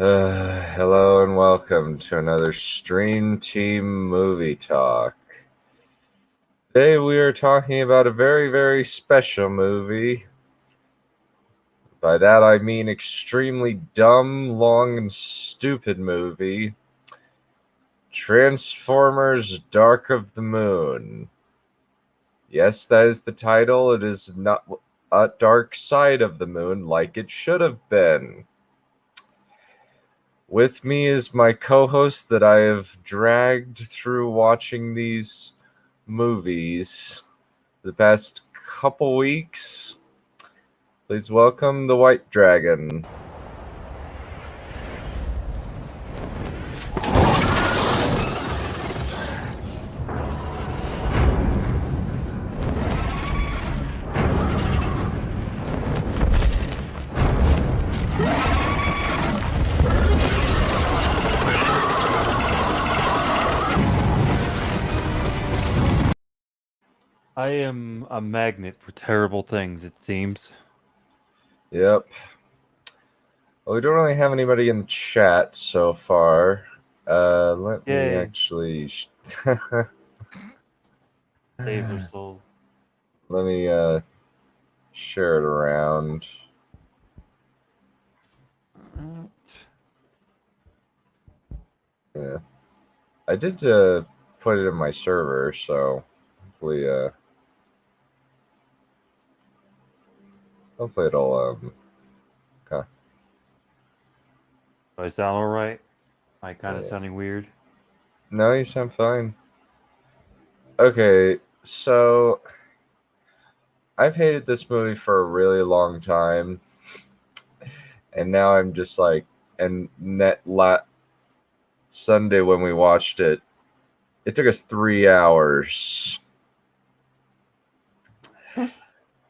Hello and welcome to another Streamteam Movie Talk. Today we are talking about a very, very special movie. By that I mean extremely dumb, long, and stupid movie. Transformers Dark of the Moon. Yes, that is the title. It is not a Dark Side of the Moon like it should have been. With me is my co-host that I have dragged through watching these movies the past couple weeks. Please welcome the White Dragon. I am a magnet for terrible things, it seems. Yep. Well, we don't really have anybody in the chat so far. Let me Yay. actually... Save her soul. Let me share it around. Yeah. I did put it in my server, so hopefully it'll okay. Do I sound alright? Am I kind of Yeah. sounding weird? No, you sound fine. Okay, so I've hated this movie for a really long time, and now I'm just like, and Sunday when we watched it, it took us 3 hours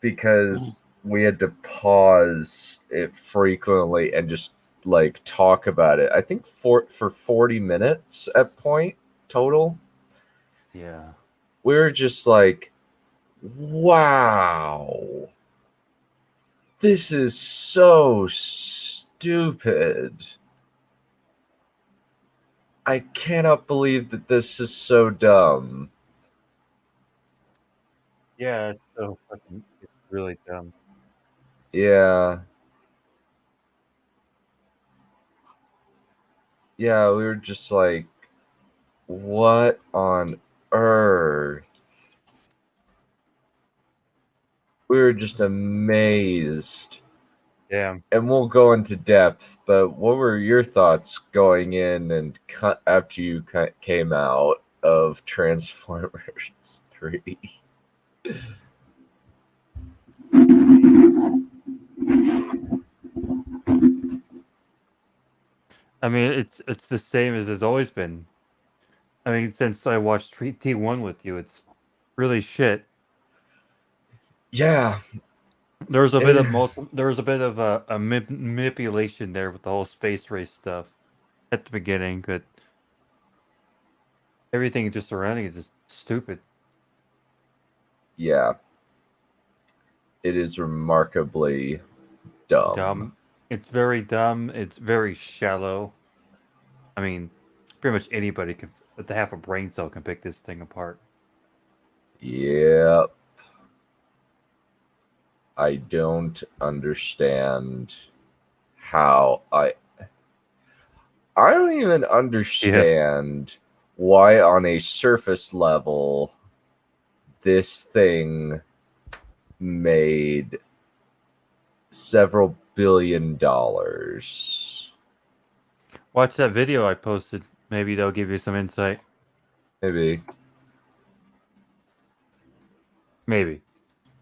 because we had to pause it frequently and just like talk about it. I think for 40 minutes at point total. Yeah. We were just like, wow, this is so stupid. I cannot believe that this is so dumb. Yeah, it's so fucking, it's really dumb. Yeah. Yeah, we were just like, what on earth? We were just amazed. Damn. And we'll go into depth, but what were your thoughts going in and after you came out of Transformers 3? I mean, it's the same as it's always been. I mean, since I watched T1 with you, it's really shit. Yeah. There was a bit of a manipulation there with the whole space race stuff at the beginning, but everything just surrounding it is just stupid. Yeah. It is remarkably dumb. It's very dumb. It's very shallow. I mean, pretty much anybody can, with half a brain cell, can pick this thing apart. Yep. I don't understand how I don't even understand why on a surface level this thing made several $billion. Watch that video I posted. Maybe they'll give you some insight. Maybe. Maybe.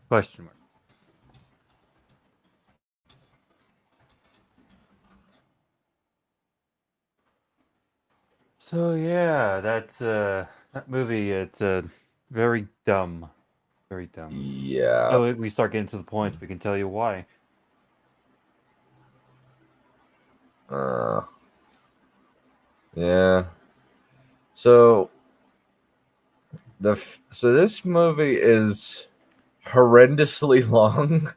Question mark. So yeah, that's that movie. It's very dumb. Very dumb. Yeah. Oh, we start getting to the points. We can tell you why. Yeah. So this movie is horrendously long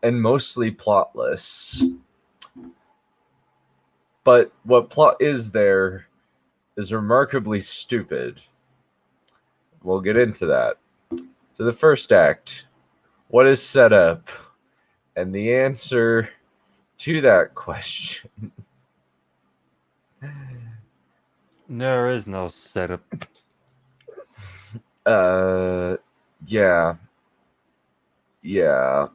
and mostly plotless. but what plot is there is remarkably stupid. We'll get into that. So the first act, what is set up? And the answer to that question. There is no setup. Yeah. Yeah.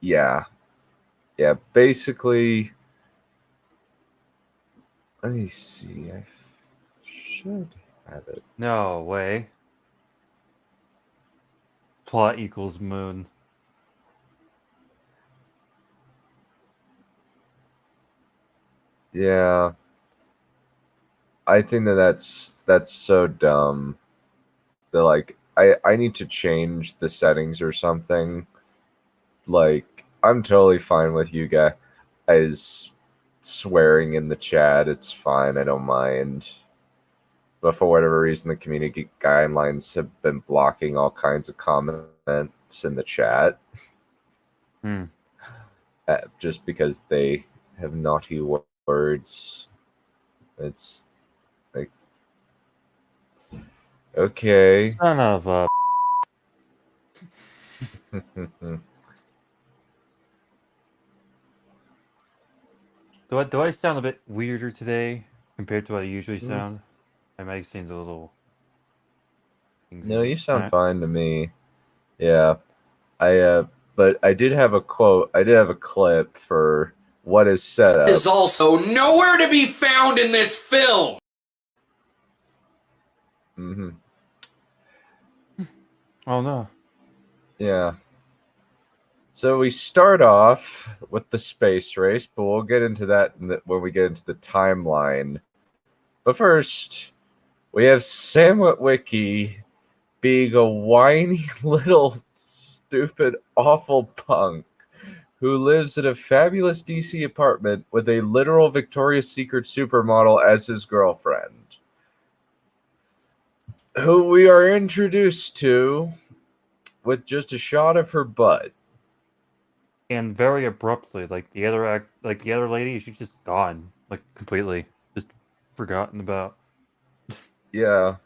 Yeah. Yeah. Basically, let me see. I should have it. No way. Plot equals moon. Yeah. I think that's so dumb. That like I need to change the settings or something. Like I'm totally fine with you guys swearing in the chat. It's fine. I don't mind. But for whatever reason, the community guidelines have been blocking all kinds of comments in the chat. Just because they have naughty words. It's like, okay. Son of a. Do I sound a bit weirder today compared to what I usually sound? My mic seems a little. No, you sound fine to me. Yeah. But I did have a quote. I did have a clip for what is set up. Is also nowhere to be found in this film. Mm-hmm. Oh no. Yeah. So we start off with the space race, but we'll get into that when we get into the timeline. But first, we have Sam Witwicky being a whiny little stupid awful punk who lives in a fabulous DC apartment with a literal Victoria's Secret supermodel as his girlfriend, who we are introduced to with just a shot of her butt. And very abruptly, like the other lady, she's just gone, like completely, just forgotten about. Yeah.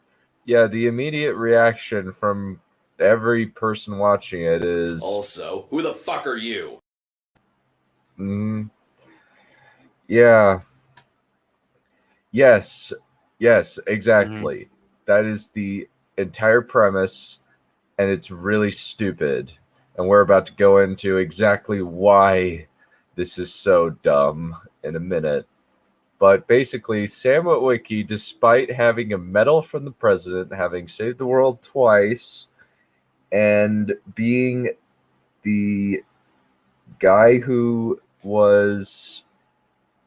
The immediate reaction from every person watching it is Also, who the fuck are you? Yeah. Yes, exactly. That is the entire premise, and it's really stupid. And we're about to go into exactly why this is so dumb in a minute. But basically, Sam Witwicky, despite having a medal from the president, having saved the world twice, and being the guy who was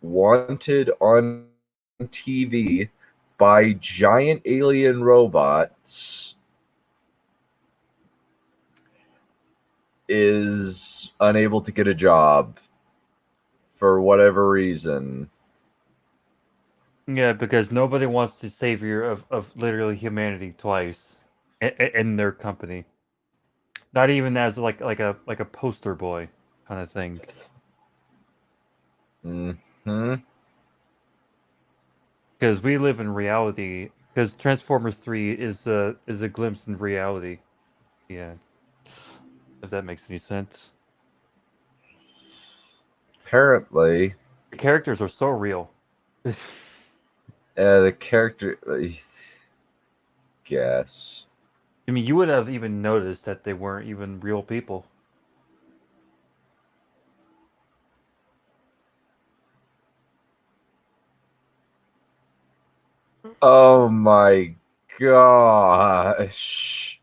wanted on TV by giant alien robots, is unable to get a job for whatever reason. Yeah, because nobody wants the savior of literally humanity twice in their company. Not even as like a poster boy kind of thing. Because we live in reality. Because Transformers 3 is a glimpse in reality. Yeah. If that makes any sense. Apparently. The characters are so real. The character... guess. I mean, you would have even noticed that they weren't even real people. Oh my gosh.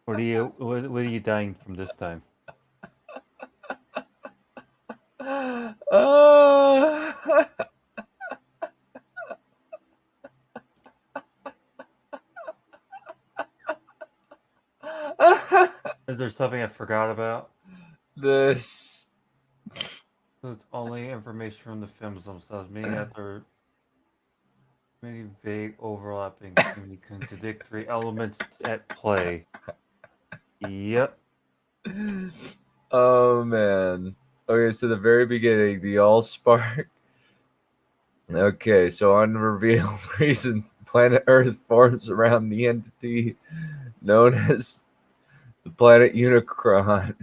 What are you dying from this time? Is there something I forgot about? This. It's only information from the films themselves. Meaning that they're Many vague, overlapping, seemingly contradictory elements at play. Yep. Oh man. Okay, so the very beginning, the Allspark. Okay, so unrevealed reasons, the planet Earth forms around the entity known as the planet Unicron.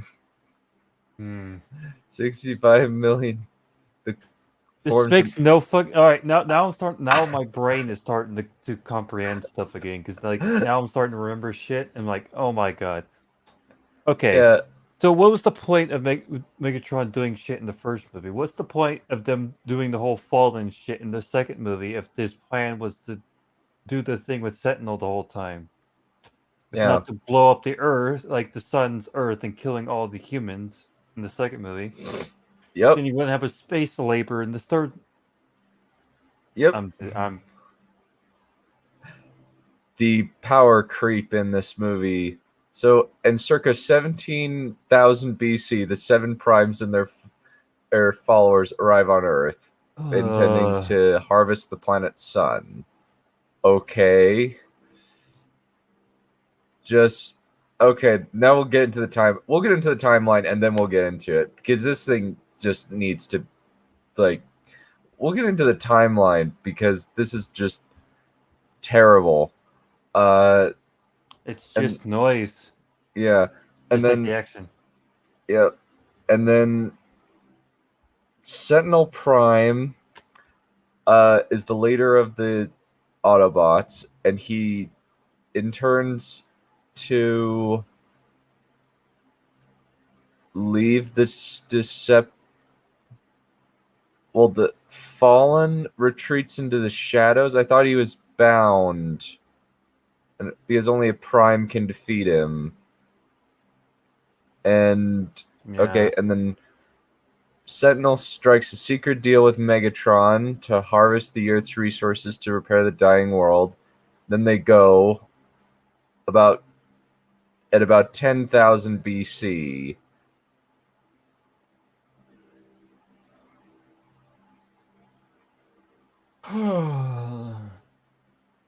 Hmm. 65 million. The This forms makes no fuck. All right, now I'm starting. Now my brain is starting to comprehend stuff again because like now I'm starting to remember shit. And like, oh my god. Okay, yeah, so what was the point of Megatron doing shit in the first movie? What's the point of them doing the whole fallen shit in the second movie if this plan was to do the thing with Sentinel the whole time? If yeah, not to blow up the Earth, like the sun's Earth, and killing all the humans in the second movie, yep, then you wouldn't have a space labor in the third. yep. I'm The power creep in this movie. So, in circa 17,000 BC, the seven primes and their followers arrive on Earth, intending to harvest the planet's sun. Okay. Just okay, now we'll get into the time. We'll get into the timeline and then we'll get into it because this thing just needs to like we'll get into the timeline because this is just terrible. It's And just noise. yeah, and Just like then the action. yeah, and then Sentinel Prime is the leader of the Autobots, and he interns to leave this well, the Fallen retreats into the shadows. I thought he was bound, and because only a Prime can defeat him. And Yeah. okay, and then Sentinel strikes a secret deal with Megatron to harvest the Earth's resources to repair the dying world. Then they go about 10,000 BC.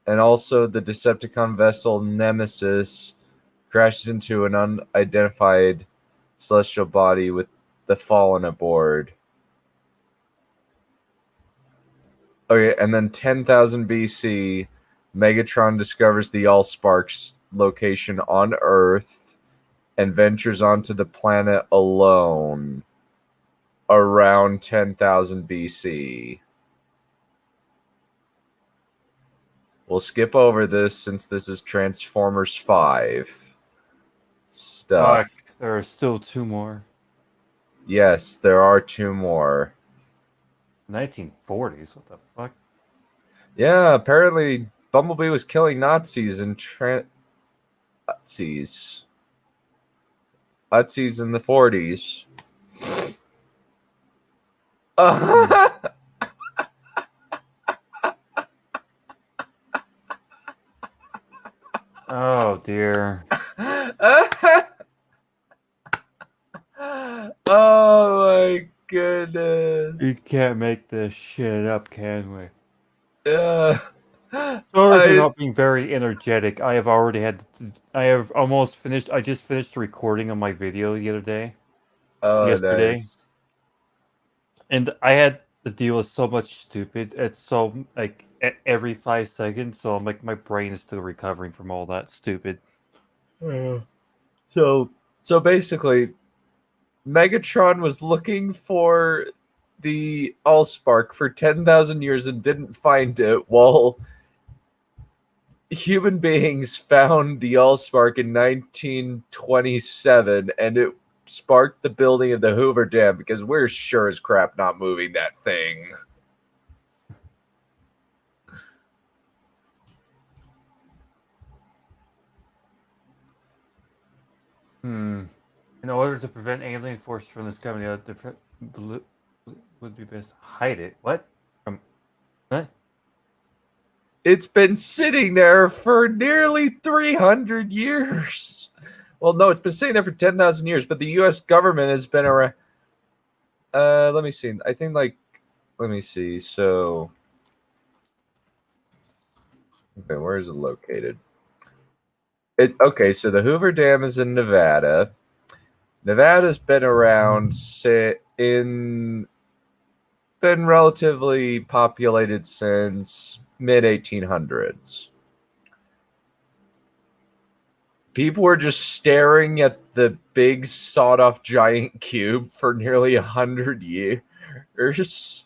And also the Decepticon vessel Nemesis crashes into an unidentified celestial body with the Fallen aboard. Okay, and then 10,000 BC, Megatron discovers the Allspark's location on Earth and ventures onto the planet alone around 10,000 BC. We'll skip over this since this is Transformers 5 stuff. Fuck, there are still two more. Yes, there are two more. 1940s. What the fuck? Yeah, apparently Bumblebee was killing Nazis and Nazis in the 40s. Oh dear. Oh my goodness. You can't make this shit up, can we? Yeah. Sorry for not being very energetic. I have already had. I have almost finished. I just finished recording on my video the other day. Yesterday. Nice. And I had to deal with so much stupid. It's so like every 5 seconds. So I'm like, my brain is still recovering from all that stupid. So basically, Megatron was looking for the Allspark for 10,000 years and didn't find it, while human beings found the Allspark in 1927, and it sparked the building of the Hoover Dam because we're sure as crap not moving that thing. In order to prevent alien forces from discovering the other would be best hide it. What? What? It's been sitting there for nearly 300 years. Well, no, it's been sitting there for 10,000 years, but the U.S. government has been around. Let me see. I think, let me see. So, Okay, where is it located? Okay, so the Hoover Dam is in Nevada. Nevada's been around been relatively populated since mid 1800s. People were just staring at the big sawed-off giant cube for nearly 100 years.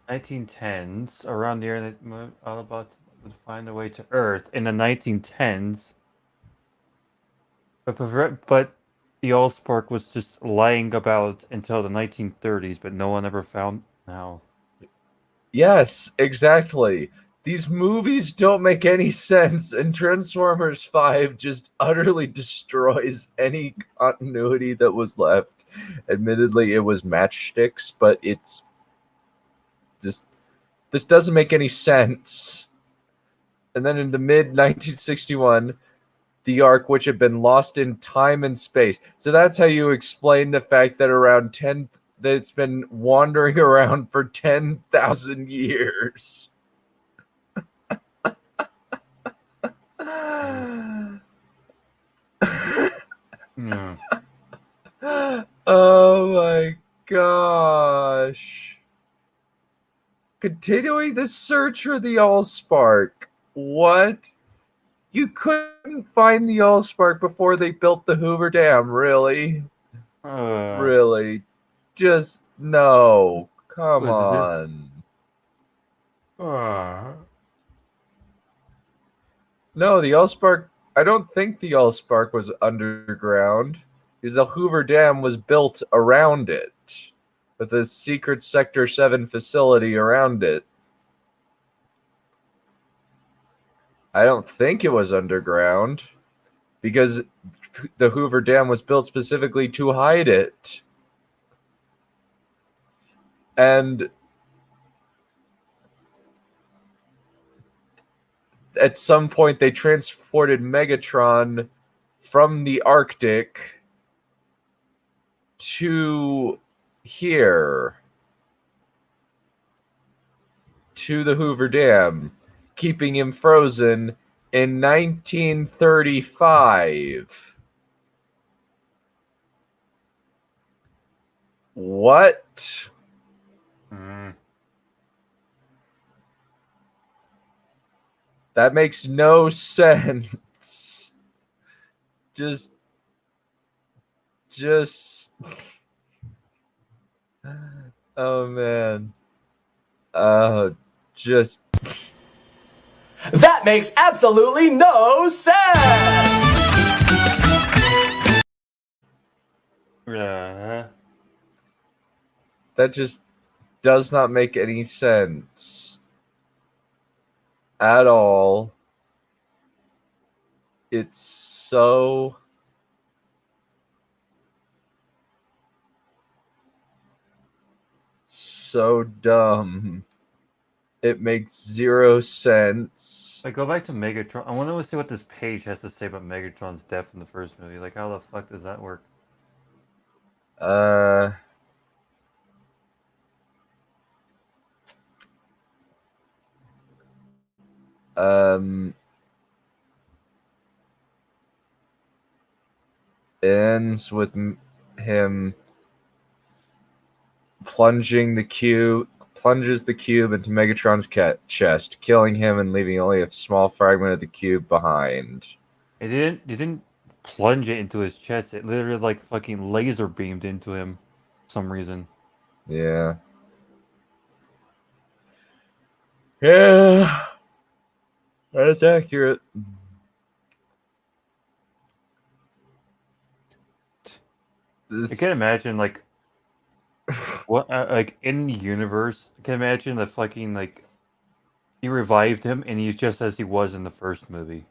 1910s, around the year that Autobots would find their way to Earth in the 1910s. But the Allspark was just lying about until the 1930s, but no one ever found how. Yes, exactly. These movies don't make any sense, and Transformers 5 just utterly destroys any continuity that was left. Admittedly, it was matchsticks, but it's just, this doesn't make any sense. And then in the mid 1961, the Ark, which had been lost in time and space. So that's how you explain the fact that that it's been wandering around for 10,000 years. Yeah. Oh my gosh. Continuing the search for the Allspark. What? You couldn't find the Allspark before they built the Hoover Dam, really? Really? Just no. Come on. No, the Allspark. I don't think the Allspark was underground, because the Hoover Dam was built around it, with a secret Sector 7 facility around it. I don't think it was underground, because the Hoover Dam was built specifically to hide it. And at some point, they transported Megatron from the Arctic to here, to the Hoover Dam, keeping him frozen in 1935. What? That makes no sense. Just oh man. Just That makes absolutely no sense! that just does not make any sense at all. It's so dumb. It makes zero sense. Like, go back to Megatron. I want to see what this page has to say about Megatron's death in the first movie. Like, how the fuck does that work? Ends with him plunges the cube into Megatron's chest, killing him and leaving only a small fragment of the cube behind. It didn't plunge it into his chest. It literally like fucking laser beamed into him for some reason. Yeah. Yeah. That's accurate. I can imagine like what like in the universe. I can imagine the fucking like he revived him and he's just as he was in the first movie.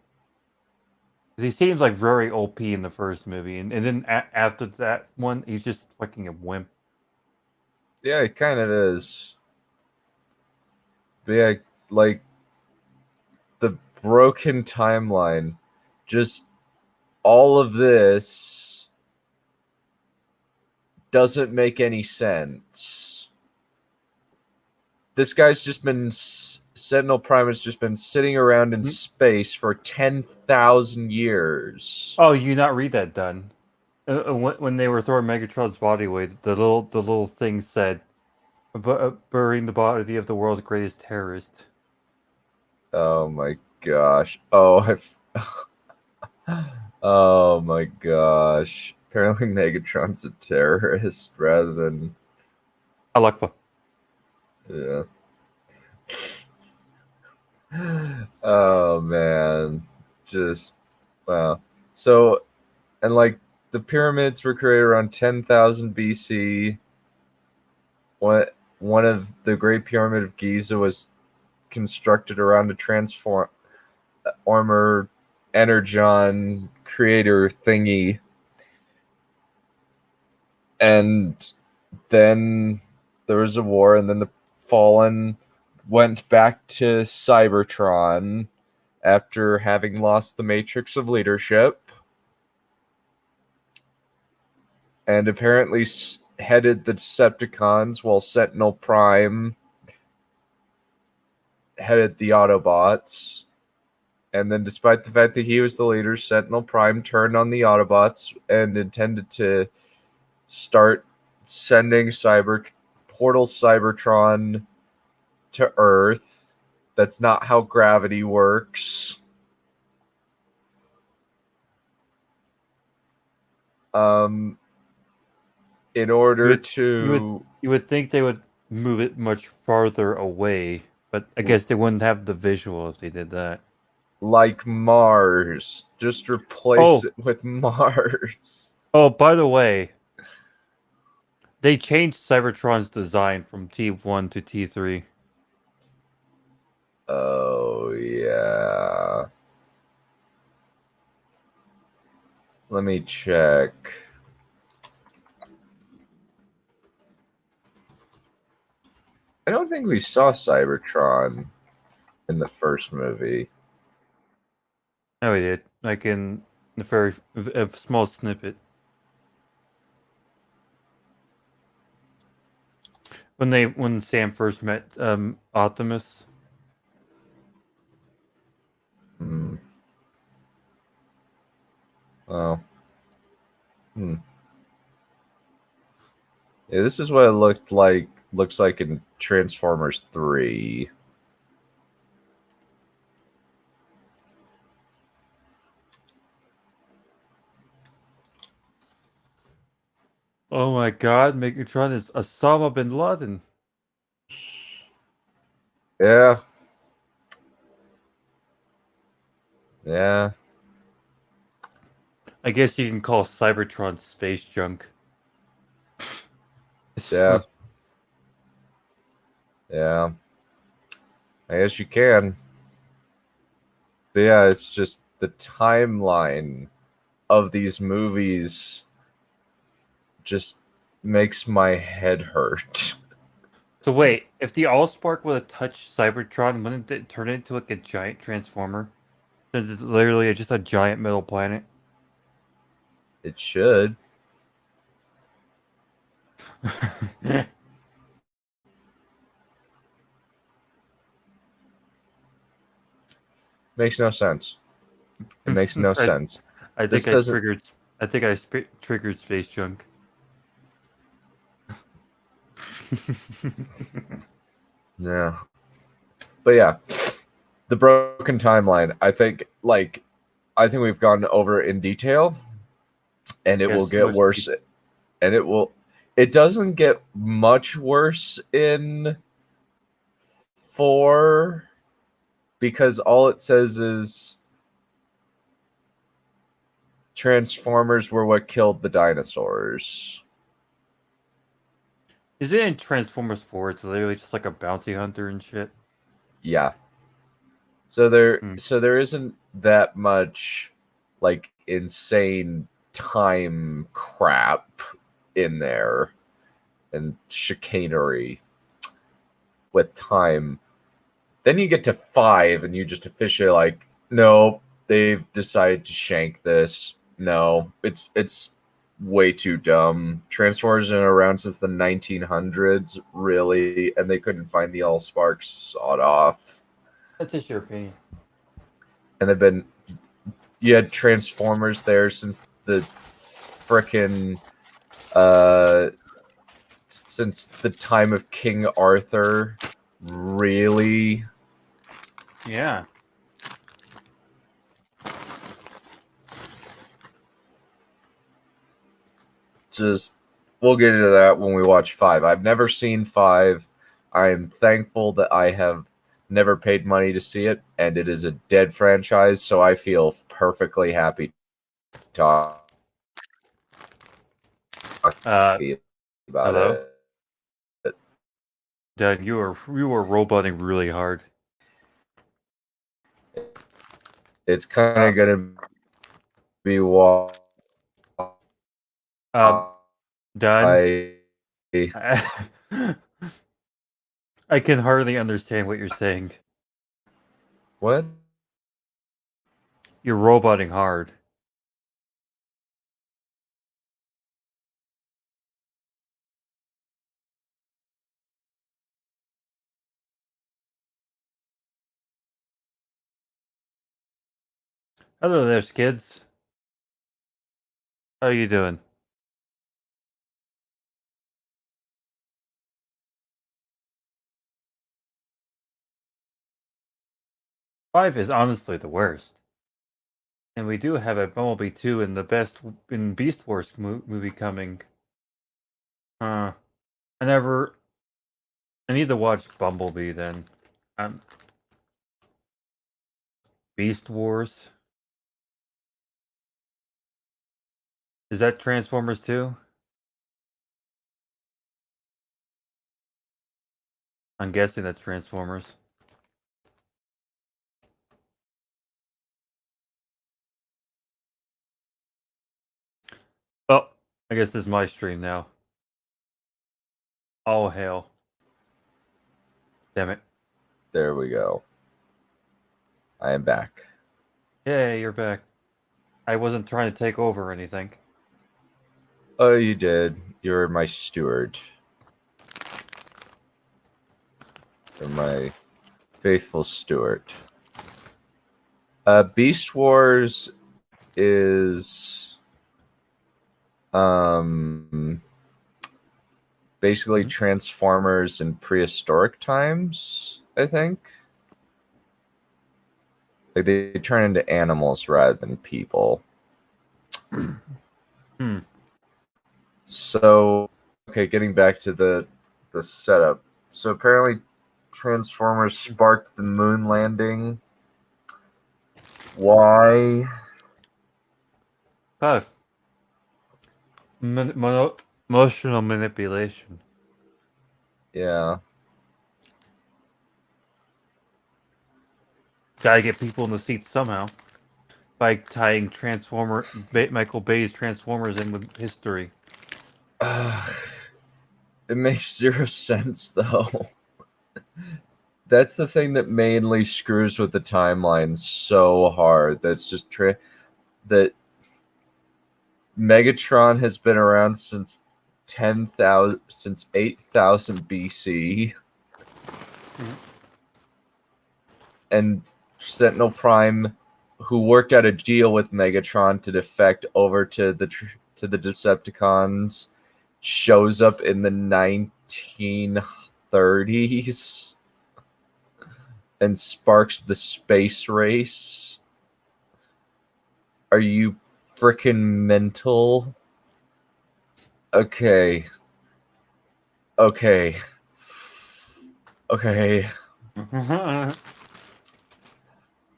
He seems like very OP in the first movie, and then after that one, he's just fucking a wimp. Yeah, it kind of is. But yeah, like the broken timeline, just all of this doesn't make any sense. this guy's just been Sentinel Prime has just been sitting around in space for 10,000 years. Oh, you not read that, Dunn? When they were throwing Megatron's body away, the little thing said, "Burying the body of the world's greatest terrorist." Oh my gosh! Oh, oh my gosh! Apparently, Megatron's a terrorist rather than Alakpa. yeah. Oh man, just wow. So, and like the pyramids were created around 10,000 BC. One of the Great Pyramid of Giza was constructed around a transformer energon creator thingy, and then there was a war, and then the Fallen went back to Cybertron after having lost the Matrix of Leadership, and apparently headed the Decepticons, while Sentinel Prime headed the Autobots. And then, despite the fact that he was the leader, Sentinel Prime turned on the Autobots and intended to start sending portal Cybertron to Earth. That's not how gravity works. In order to... You would think they would move it much farther away, but I guess they wouldn't have the visual if they did that. Like Mars. Just replace it with Mars. Oh, by the way, they changed Cybertron's design from T1 to T3. Oh, yeah. Let me check. I don't think we saw Cybertron in the first movie. No, we did. Like in a very small snippet. When Sam first met Optimus. Oh. Yeah, this is what it looks like in Transformers 3. Oh my god, Megatron is Osama bin Laden. Yeah. Yeah. I guess you can call Cybertron space junk. Yeah. Yeah. I guess you can. But yeah, it's just the timeline of these movies just makes my head hurt. So wait, if the Allspark would have touched Cybertron, wouldn't it turn into like a giant transformer? Since it's literally just a giant metal planet. It should. Makes no sense. It makes no sense. I think I triggered space junk. Yeah. But yeah, the broken timeline. I think we've gone over it in detail, and it will get worse. And it doesn't get much worse in 4, because all it says is Transformers were what killed the dinosaurs. Is it in Transformers 4? It's literally just like a bounty hunter and shit. Yeah. So there isn't that much like insane time crap in there and chicanery with time. Then you get to 5 and you just officially no, they've decided to shank this. No, it's way too dumb. Transformers have been around since the 1900s, really, and they couldn't find the Allspark sawed off. That's just your opinion. And you had Transformers there since the frickin' since the time of King Arthur. Really? Yeah. Just, we'll get into that when we watch 5. I've never seen 5. I am thankful that I have never paid money to see it, and it is a dead franchise, so I feel perfectly happy talking about Hello? it. Dad, you were roboting really hard. It's kind of gonna be why Dad, I can hardly understand what you're saying. What? You're roboting hard. Hello there, kids. How you doing? Five is honestly the worst. And we do have a Bumblebee 2 in the best in Beast Wars movie coming. I need to watch Bumblebee then. Beast Wars. Is that Transformers 2? I'm guessing that's Transformers. Oh, I guess this is my stream now. All hail. Damn it. There we go. I am back. Yay, you're back. I wasn't trying to take over or anything. Oh, you did. You're my steward. You're my faithful steward. Beast Wars is basically Transformers in prehistoric times, I think. Like they turn into animals rather than people. So, okay, getting back to the setup. So apparently Transformers sparked the moon landing. Why? Emotional manipulation. Yeah. Gotta get people in the seats somehow. By tying Michael Bay's Transformers in with history. It makes zero sense, though. That's the thing that mainly screws with the timeline so hard. That's just that Megatron has been around since 8,000 BC, and Sentinel Prime, who worked out a deal with Megatron to defect over to the Decepticons, shows up in the 1930s and sparks the space race. Are you freaking mental? Okay. All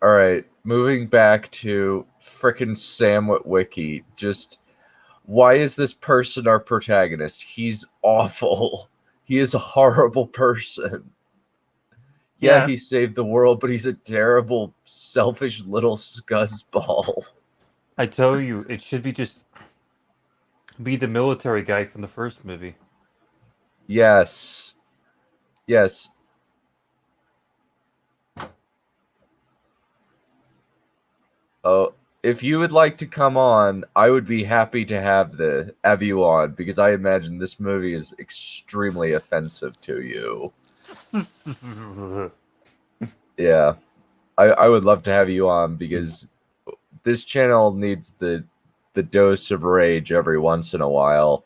right, moving back to frickin' Sam Witwicky. Just, why is this person our protagonist? He's awful. He is a horrible person. Yeah, he saved the world, but he's a terrible, selfish little scuzzball. I tell you, it should be just be the military guy from the first movie. Yes. Oh, if you would like to come on, I would be happy to have you on because I imagine this movie is extremely offensive to you. Yeah, I would love to have you on because this channel needs the dose of rage every once in a while.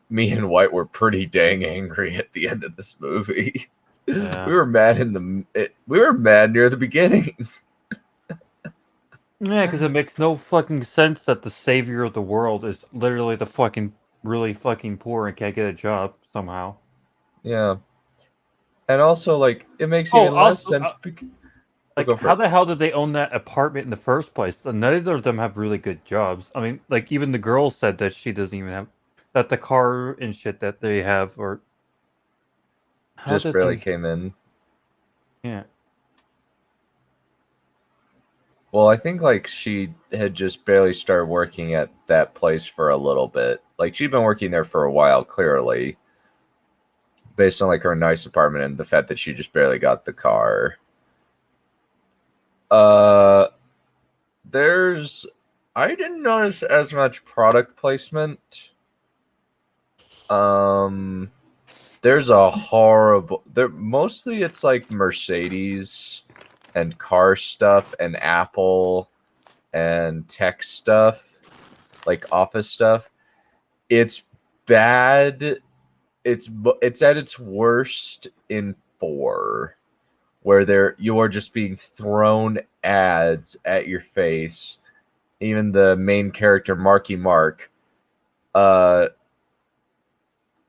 Me and White were pretty dang angry at the end of this movie. Yeah. We were mad we were mad near the beginning. Yeah, because it makes no fucking sense that the savior of the world is literally the fucking really fucking poor and can't get a job somehow. Yeah. And also, like, it makes Oh, even less also, sense. like, Go for how it. the hell did they own that apartment in the first place? Neither of them have really good jobs. I mean, like, even the girl said that she doesn't even have that the car and shit that they have, or how Just did barely they? came in. Yeah. Well, I think like she had just barely started working at that place for a little bit. Like she'd been working there for a while, clearly, based on like her nice apartment and the fact that she just barely got the car. There's I didn't notice as much product placement. There's a horrible there mostly it's like Mercedes and car stuff and Apple and tech stuff, like office stuff. It's bad. It's at its worst in 4, where you are just being thrown ads at your face. Even the main character, Marky Mark,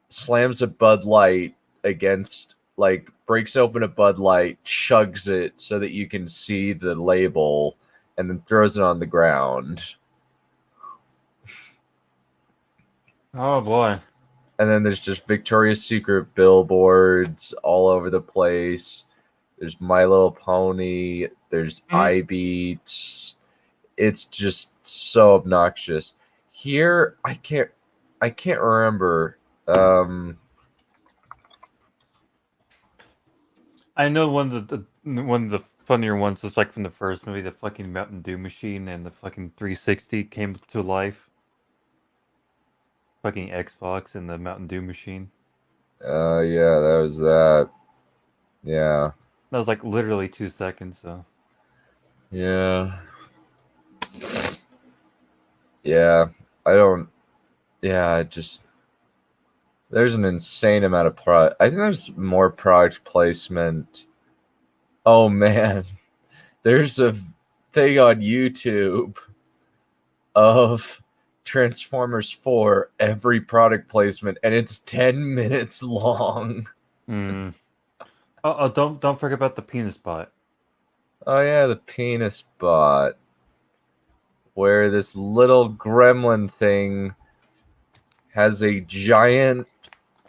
slams a Bud Light against, like, breaks open a Bud Light, chugs it so that you can see the label, and then throws it on the ground. Oh boy. And then there's just Victoria's Secret billboards all over the place. There's My Little Pony. There's iBeats. It's just so obnoxious. Here, I can't remember. I know one of the funnier ones was like from the first movie, the fucking Mountain Dew machine and the fucking 360 came to life. Fucking Xbox and the Mountain Dew machine. Yeah, that was that. Yeah. That was like literally 2 seconds. So Yeah. Yeah. I don't. Yeah, I just. There's an insane amount of product. I think there's more product placement. Oh man, there's a thing on YouTube of Transformers 4 every product placement, and it's 10 minutes long. Oh, don't forget about the penis bot. Oh yeah, the penis bot, where this little gremlin thing has a giant,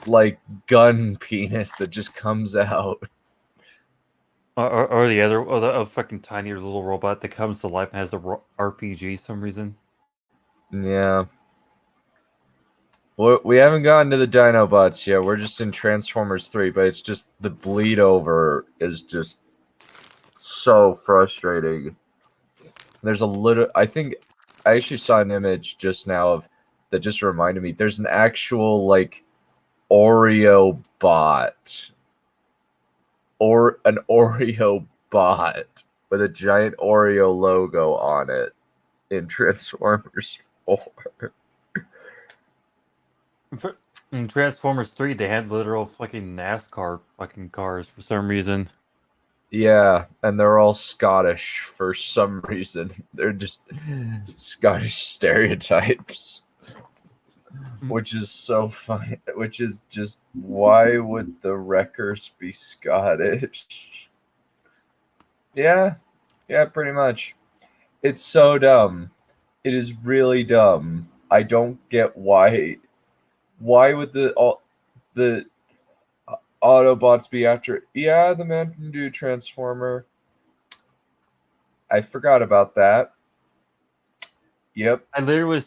like, gun penis that just comes out. Or the other, or the fucking tiny little robot that comes to life and has a RPG some reason. Yeah. We haven't gotten to the Dinobots yet. We're just in Transformers 3, but it's just the bleed over is just so frustrating. There's a little. I think I actually saw an image just now of that just reminded me. There's an actual like Oreo bot or an Oreo bot with a giant Oreo logo on it in Transformers 4. In Transformers 3, they had literal fucking NASCAR fucking cars for some reason. Yeah, and they're all Scottish for some reason. They're just Scottish stereotypes. Which is so funny. Which is just, why would the Wreckers be Scottish? Yeah, pretty much. It's so dumb. It is really dumb. I don't get why. Why would the Autobots be after? Yeah, the Mountain Dew Transformer. I forgot about that. Yep. I literally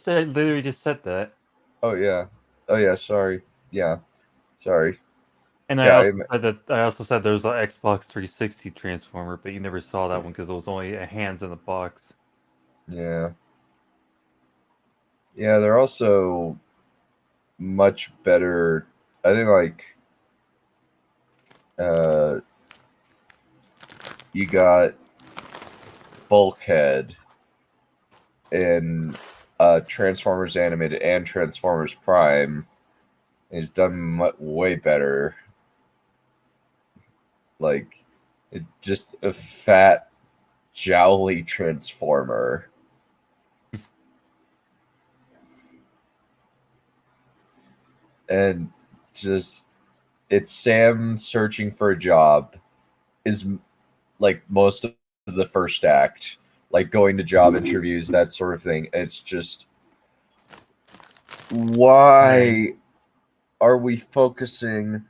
just said that. Oh yeah. Sorry. Yeah. Sorry. And Yeah, I also said there was an Xbox 360 Transformer, but you never saw that one because it was only hands in the box. Yeah. Yeah, they're also much better. I think like you got Bulkhead in Transformers Animated and Transformers Prime. He's done way better. Like, just a fat, jowly Transformer. And just, it's Sam searching for a job is like most of the first act, like going to job interviews, that sort of thing. And it's just, why are we focusing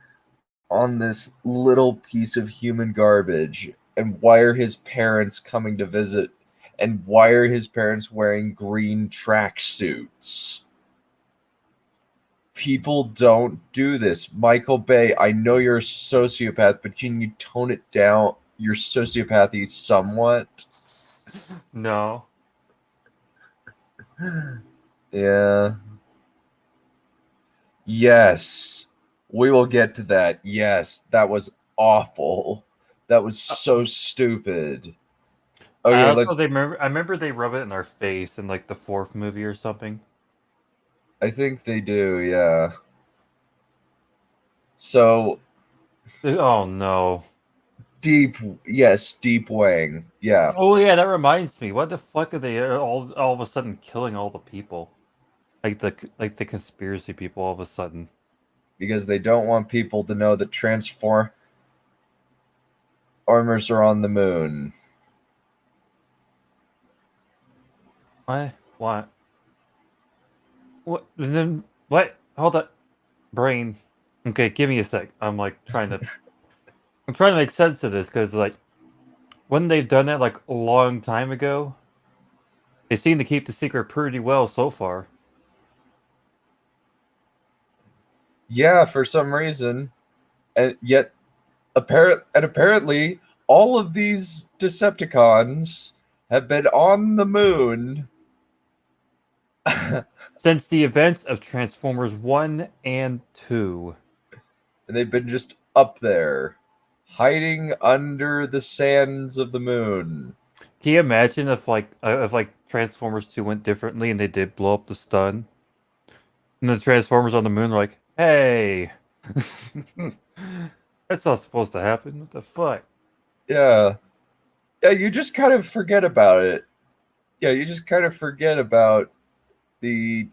on this little piece of human garbage? And why are his parents coming to visit? And why are his parents wearing green tracksuits? People don't do this. Michael Bay, I know you're a sociopath, but can you tone it down, your sociopathy, somewhat? No. Yeah. Yes. We will get to that. Yes. That was awful. That was so stupid. Okay, I remember they rub it in our face in like the fourth movie or something. I think they do, yeah. So Oh no. Deep Wang. Yeah. Oh yeah, that reminds me. What the fuck are they all of a sudden killing all the people? Like the conspiracy people all of a sudden. Because they don't want people to know that Transformers are on the moon. What? What? What? And then what? Hold up, brain. Okay, give me a sec. I'm trying to make sense of this because like when they've done that like a long time ago, they seem to keep the secret pretty well so far. Yeah, for some reason. And yet apparently all of these Decepticons have been on the moon. Since the events of Transformers 1 and 2. And they've been just up there, hiding under the sands of the moon. Can you imagine if Transformers 2 went differently and they did blow up the stun? And the Transformers on the moon were like, hey, that's not supposed to happen. What the fuck? Yeah. Yeah, you just kind of forget about it. Yeah, you just kind of forget about the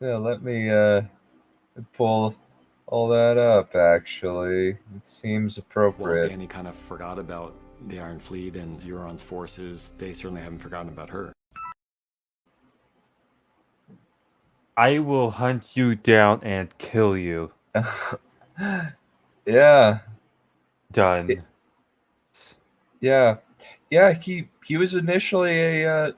yeah, let me pull all that up actually. It seems Well, appropriate. Danny kind of forgot about the Iron Fleet and Euron's forces. They certainly haven't forgotten about her. I will hunt you down and kill you. Yeah. Done. Yeah. Yeah, he was initially a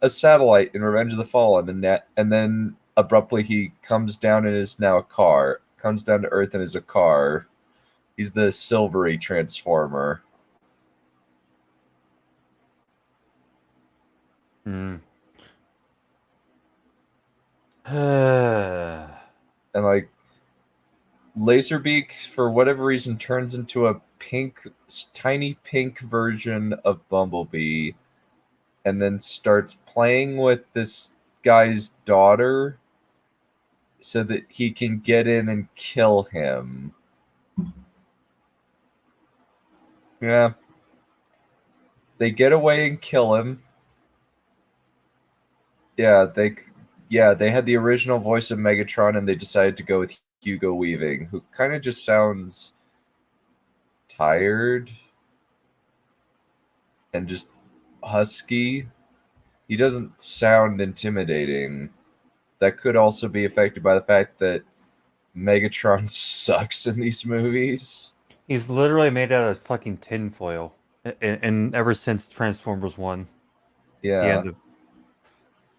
satellite in Revenge of the Fallen, and then abruptly he comes down and is now a car. Comes down to Earth and is a car. He's the silvery transformer. Hmm. And like Laserbeak, for whatever reason, turns into a tiny pink version of Bumblebee, and then starts playing with this guy's daughter so that he can get in and kill him. Yeah. They get away and kill him. Yeah, they had the original voice of Megatron and they decided to go with Hugo Weaving, who kind of just sounds tired and just husky. He doesn't sound intimidating. That could also be affected by the fact that Megatron sucks in these movies. He's literally made out of fucking tinfoil. And ever since Transformers 1. The Yeah. end of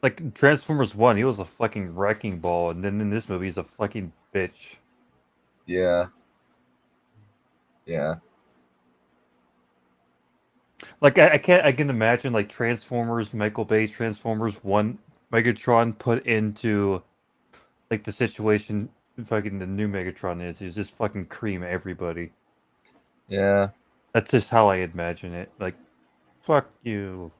like Transformers 1, he was a fucking wrecking ball, and then in this movie he's a fucking bitch. Yeah. Yeah. Like I can imagine like Transformers, Michael Bay Transformers 1 Megatron put into like the situation fucking the new Megatron is just fucking cream everybody. Yeah. That's just how I imagine it. Like, fuck you.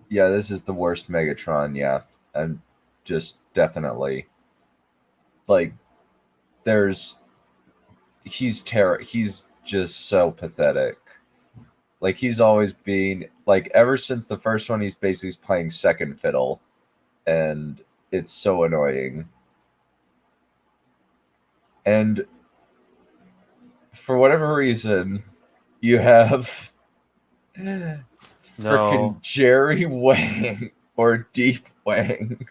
Yeah, this is the worst Megatron, yeah. And just definitely like he's just so pathetic. Like he's always been like ever since the first one he's basically playing second fiddle and it's so annoying. And for whatever reason, you have freaking Jerry Wang or Deep Wang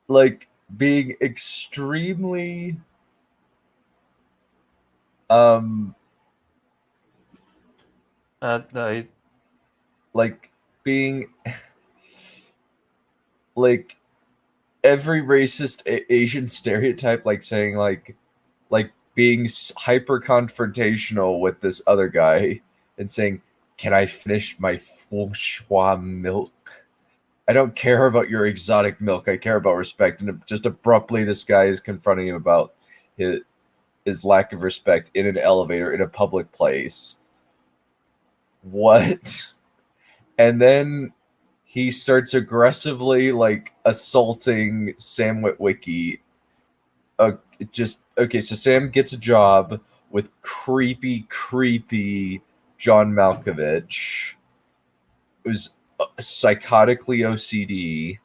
like being extremely like being like every racist Asian stereotype, like saying like being hyper confrontational with this other guy and saying, "Can I finish my feng shui milk? I don't care about your exotic milk. I care about respect." And just abruptly, this guy is confronting him about his lack of respect in an elevator in a public place. What? And then he starts aggressively like assaulting Sam Witwicky. So Sam gets a job with creepy John Malkovich, who's psychotically OCD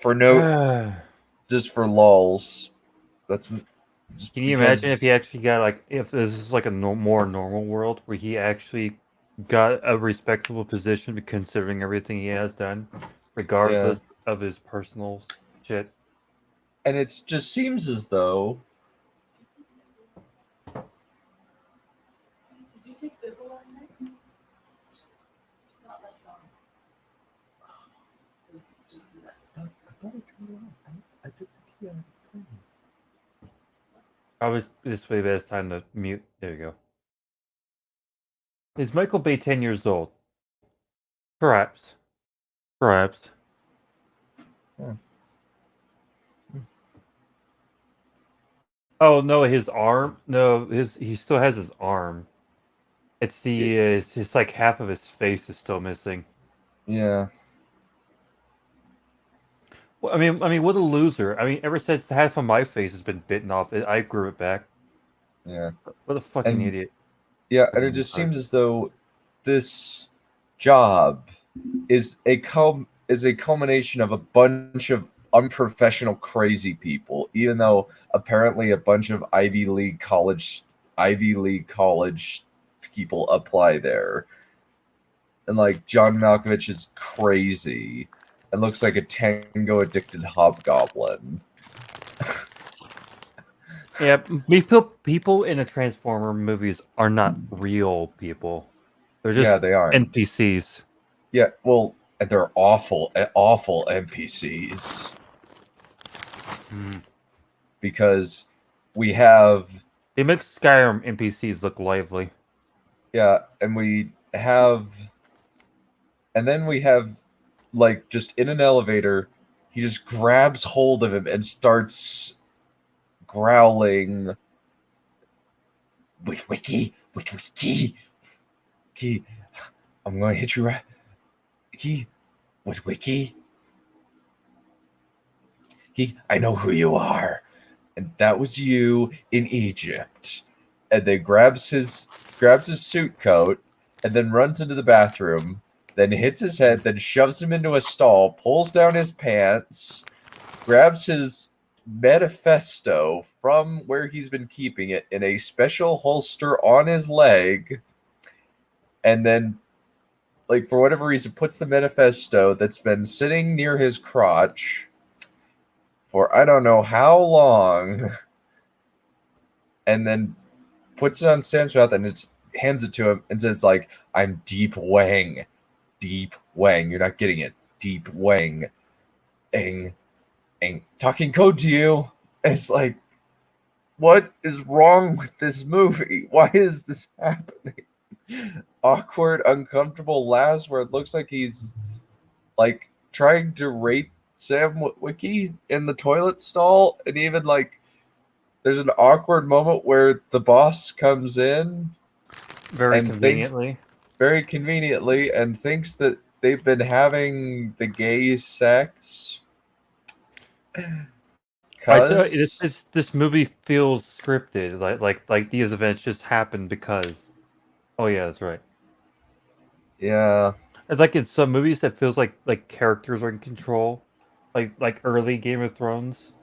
for just for lulz. That's just Can you imagine if he actually got like if this is like a more normal world where he actually got a respectable position considering everything he has done, regardless of his personal shit. And it just seems as though. Did you take Bibble last night? Not left on. I took the key out of the phone. Probably this way best time to mute. There you go. Is Michael Bay 10 years old? Perhaps. Perhaps. Yeah. Oh no, his arm. No, he still has his arm. It's it's like half of his face is still missing. Yeah. Well, I mean, what a loser! I mean, ever since half of my face has been bitten off, I grew it back. Yeah. What a fucking idiot! Yeah, and it just seems as though this job is a culmination of a bunch of unprofessional crazy people, even though apparently a bunch of Ivy League college people apply there. And like John Malkovich is crazy and looks like a tango addicted hobgoblin. Yeah, people in the Transformer movies are not real people. They're just they aren't NPCs. Yeah, well, they're awful NPCs. Because they make Skyrim NPCs look lively. Yeah, and then we have like just in an elevator, he just grabs hold of him and starts growling. Witwicky, I'm going to hit you right. Witwicky. I know who you are. And that was you in Egypt. And then grabs his suit coat and then runs into the bathroom, then hits his head, then shoves him into a stall, pulls down his pants, grabs his manifesto from where he's been keeping it in a special holster on his leg, and then, like, for whatever reason, puts the manifesto that's been sitting near his crotch for I don't know how long, and then puts it on Sam's mouth and hands it to him and says, like, "I'm Deep Wang. Deep Wang. You're not getting it. Deep Wang. Eng. Talking code to you." It's like, what is wrong with this movie? Why is this happening? Awkward, uncomfortable laughs where it looks like he's like trying to rape Sam Witwicky in the toilet stall, and even like there's an awkward moment where the boss comes in Very and conveniently. very conveniently and thinks that they've been having the gay sex. I tell you, Cause this movie feels scripted. Like these events just happened because. Oh yeah, that's right. yeah, It's like in some movies that feels like characters are in control, like early Game of Thrones.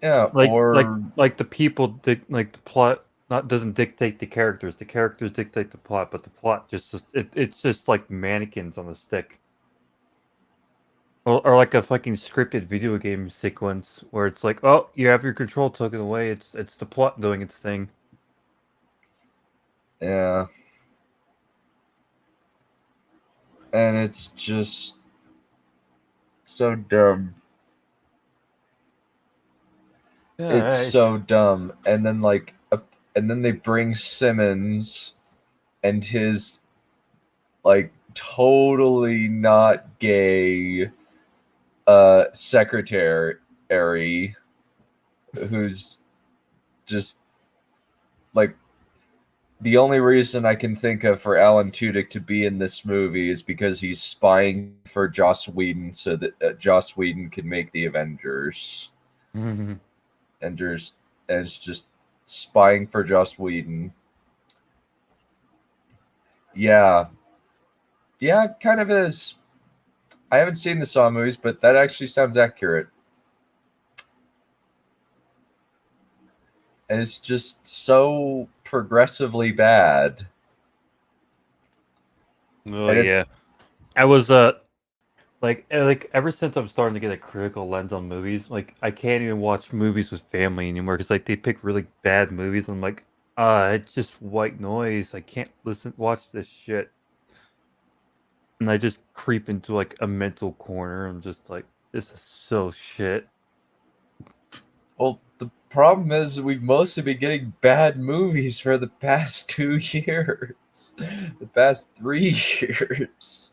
yeah, or Like the people like the plot not doesn't dictate the characters. The characters dictate the plot, but the plot it's just like mannequins on a stick. Or like a fucking scripted video game sequence where it's like, oh, you have your control taken away. It's the plot doing its thing. yeah, and it's just so dumb. Yeah, It's so dumb. And then and then they bring Simmons and his like totally not gay secretary who's just like the only reason I can think of for Alan Tudyk to be in this movie is because he's spying for Joss Whedon so that Joss Whedon can make the Avengers. Avengers, and it's just spying for Joss Whedon. Yeah, yeah, it kind of is. I haven't seen the Saw movies, but that actually sounds accurate. And it's just so progressively bad. Oh And yeah. I was like ever since I'm starting to get a critical lens on movies, like I can't even watch movies with family anymore because like they pick really bad movies. And I'm like, it's just white noise. I can't watch this shit. And I just creep into like a mental corner. I'm just like, this is so shit. well, the problem is we've mostly been getting bad movies for the past 2 years, the past 3 years.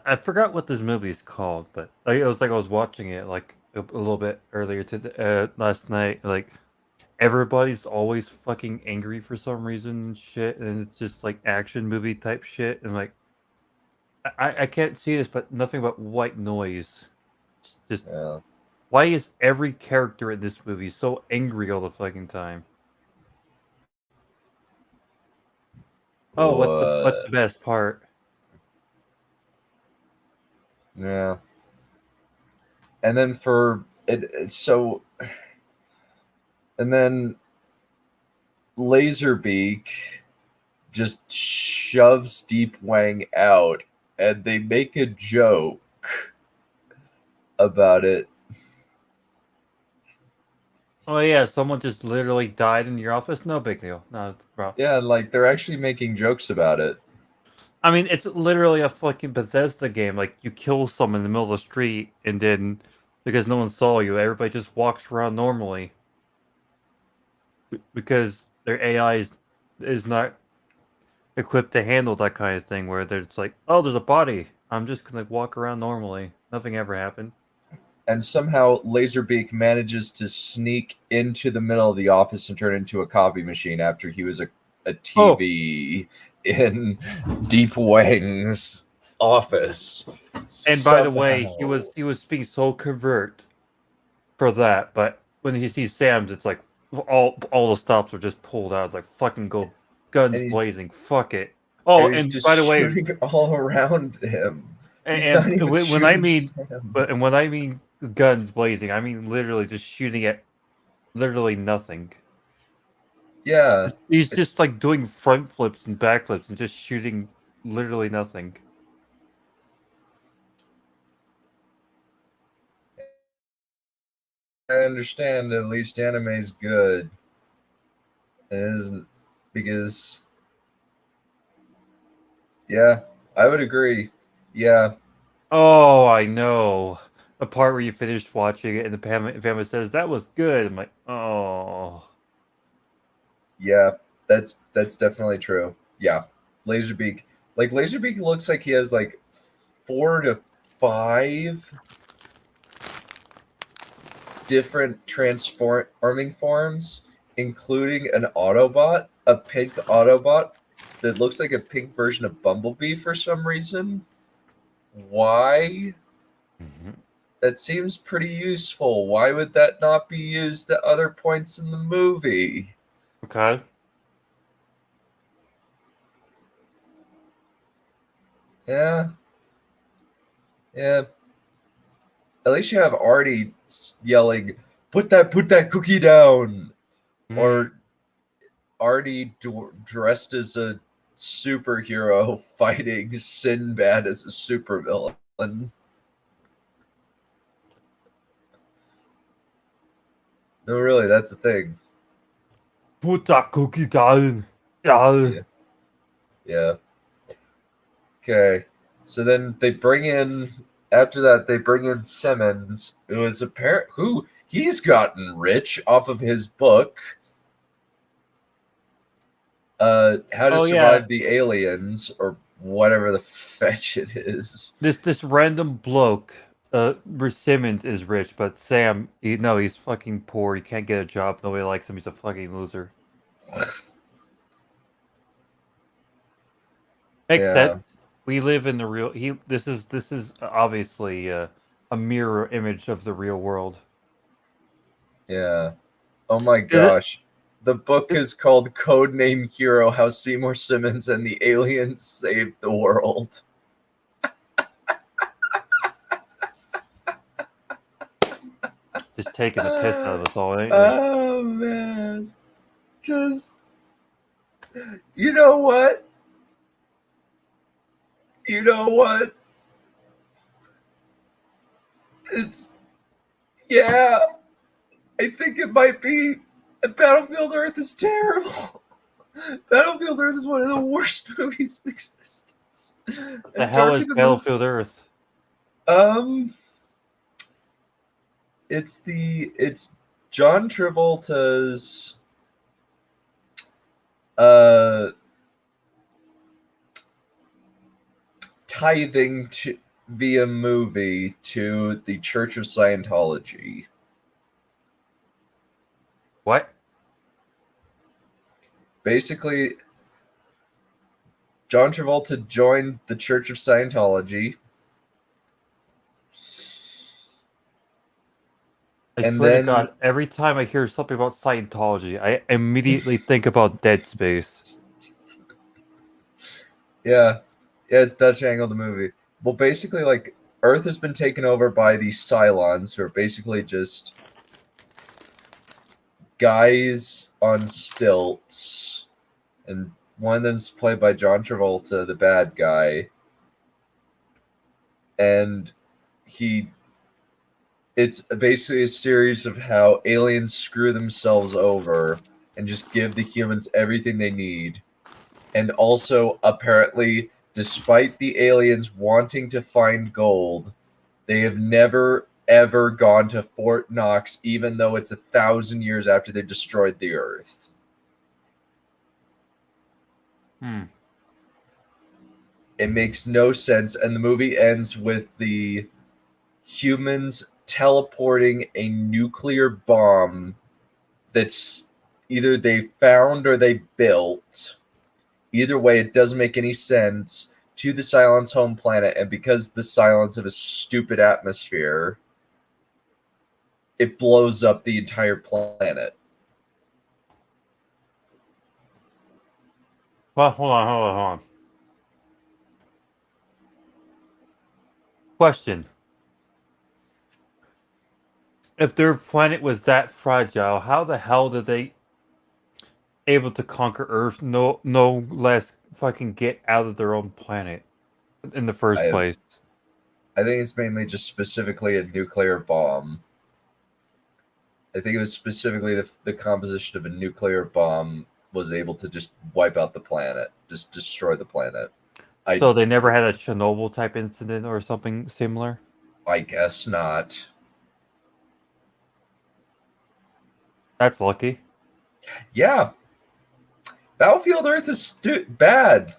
I forgot what this movie is called, but like, it was like I was watching it like a little bit earlier last night. Like everybody's always fucking angry for some reason and shit, and it's just like action movie type shit. And like I can't see this, but nothing but white noise. Just Yeah. why is every character in this movie so angry all the fucking time? Oh, what's the best part? Yeah. And then for it's so and then Laserbeak just shoves Deep Wang out and they make a joke about it. Oh yeah, someone just literally died in your office. No big deal. No, bro. Yeah, like they're actually making jokes about it. I mean, it's literally a fucking Bethesda game. Like, you kill someone in the middle of the street, and then, because no one saw you, everybody just walks around normally. Because their AI is not equipped to handle that kind of thing, where there's like, oh, there's a body. I'm just gonna walk around normally. Nothing ever happened. And somehow Laserbeak manages to sneak into the middle of the office and turn into a copy machine after he was a TV in Deep Wang's office. And by the way, he was being so covert for that, but when he sees Sam's, it's like all the stops are just pulled out. It's like fucking go guns blazing. Fuck it. Oh, and just by the way, shooting all around him. He's not even when I shooting mean, Sam. and when I mean guns blazing, I mean literally just shooting at literally nothing. Yeah. He's just like doing front flips and back flips and just shooting literally nothing. I understand at least anime is good. It isn't because yeah, I would agree. Yeah. Oh, I know. a part where you finished watching it and the family says that was good. I'm like, oh. Yeah, that's definitely true. Yeah, Laserbeak. Like Laserbeak looks like he has like 4 to 5 different transforming forms, including an Autobot, a pink Autobot that looks like a pink version of Bumblebee for some reason. Why? That seems pretty useful. Why would that not be used at other points in the movie? Okay. Yeah. Yeah. At least you have Artie yelling, put that cookie down. Or Artie dressed as a superhero fighting Sinbad as a supervillain. No, really, that's the thing. Put that cookie down. Yeah. Yeah. Okay. So then they bring in, after that, they bring in Simmons, who is he's gotten rich off of his book, How to Survive the Aliens, or whatever the fetch it is. This random bloke, Simmons is rich, but Sam, he's fucking poor. He can't get a job. Nobody likes him. He's a fucking loser. Makes sense. We live in the real. This is obviously a mirror image of the real world. Yeah. Oh my gosh. The book is called Codename Hero: How Seymour Simmons and the Aliens Saved the World. Just taking the piss out of us all, ain't Oh man. Just, you know what? You know what? It's, yeah, I think it might be. Battlefield Earth is terrible. Battlefield Earth is one of the worst movies in existence. The hell is Battlefield Earth? It's John Travolta's tithing via movie to the Church of Scientology. What? Basically, John Travolta joined the Church of Scientology. I swear to God, every time I hear something about Scientology, I immediately think about Dead Space. Yeah, it's Dutch Angle, the movie. Well, basically, like, Earth has been taken over by these Cylons, who are basically just guys on stilts, and one of them's played by John Travolta, the bad guy, and it's basically a series of how aliens screw themselves over and just give the humans everything they need. And also, apparently, despite the aliens wanting to find gold, they have never, ever gone to Fort Knox, even though it's 1,000 years after they destroyed the Earth. It makes no sense, and the movie ends with the humans teleporting a nuclear bomb that's either they found or they built. Either way, it doesn't make any sense, to the Cylons' home planet, and because the Cylons have a stupid atmosphere, it blows up the entire planet. Well, hold on. Question. If their planet was that fragile, how the hell did they able to conquer Earth, no less fucking get out of their own planet in the first place? I think it's mainly just specifically a nuclear bomb. I think it was specifically the composition of a nuclear bomb was able to just wipe out the planet, just destroy the planet. So they never had a Chernobyl type incident or something similar? I guess not. That's lucky. Yeah. Battlefield Earth is bad.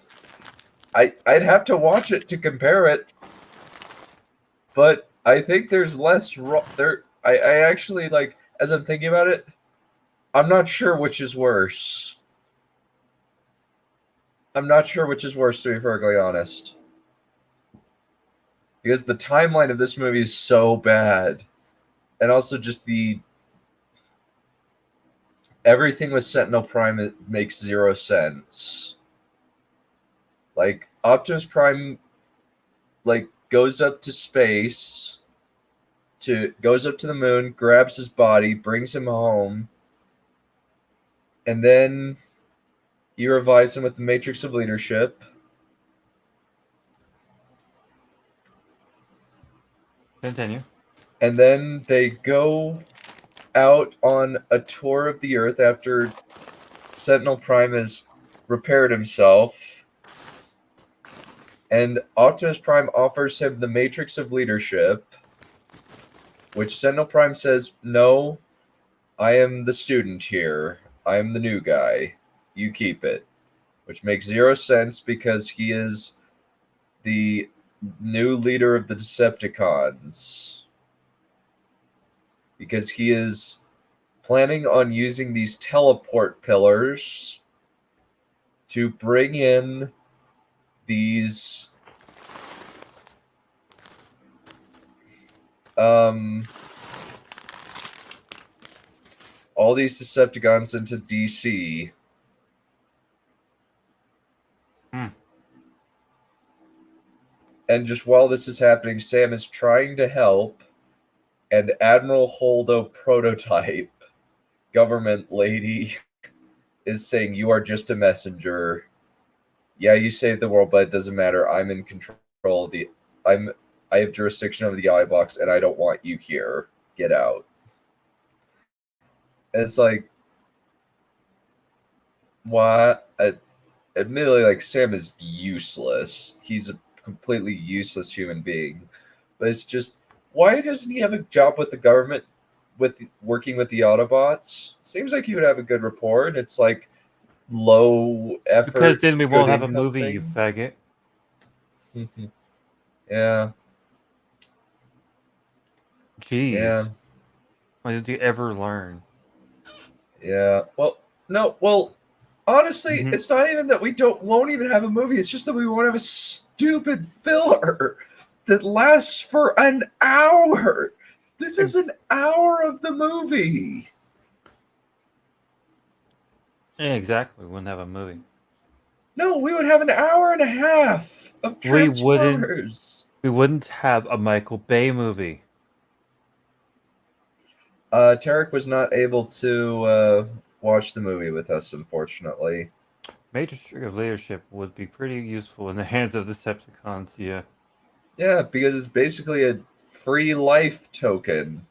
I'd have to watch it to compare it. But I think there's less there. I actually, like, as I'm thinking about it, I'm not sure which is worse. I'm not sure which is worse, to be perfectly honest. Because the timeline of this movie is so bad. And also just everything with Sentinel Prime, it makes zero sense. Like, Optimus Prime, like, goes up to space, goes up to the moon, grabs his body, brings him home, and then he revives him with the Matrix of Leadership. Continue. And then they go out on a tour of the Earth after Sentinel Prime has repaired himself. And Optimus Prime offers him the Matrix of Leadership, which Sentinel Prime says, "No, I am the student here. I am the new guy. You keep it." Which makes zero sense because he is the new leader of the Decepticons. Because he is planning on using these teleport pillars to bring in these all these Decepticons into DC. And just while this is happening, Sam is trying to help, and Admiral Holdo Prototype, government lady, is saying, "You are just a messenger. Yeah, you saved the world, but it doesn't matter. I'm in control of I have jurisdiction over the eye box, and I don't want you here. Get out." It's like, what? Admittedly, like, Sam is useless. He's a completely useless human being. But it's just, why doesn't he have a job with the government, with working with the Autobots? Seems like he would have a good rapport. It's like low effort. Because then we won't have a income movie, thing. you faggot. Yeah. Jeez. Yeah. Why did you ever learn? Yeah. Well, no. Well, honestly, it's not even that we won't even have a movie. It's just that we won't have a stupid filler that lasts for an hour. This is an hour of the movie. Yeah, exactly. We wouldn't have a movie. No, we would have an hour and a half of Transformers. We wouldn't have a Michael Bay movie. Tarek was not able to watch the movie with us, unfortunately. Matrix of Leadership would be pretty useful in the hands of Decepticons, yeah. Yeah, because it's basically a free life token.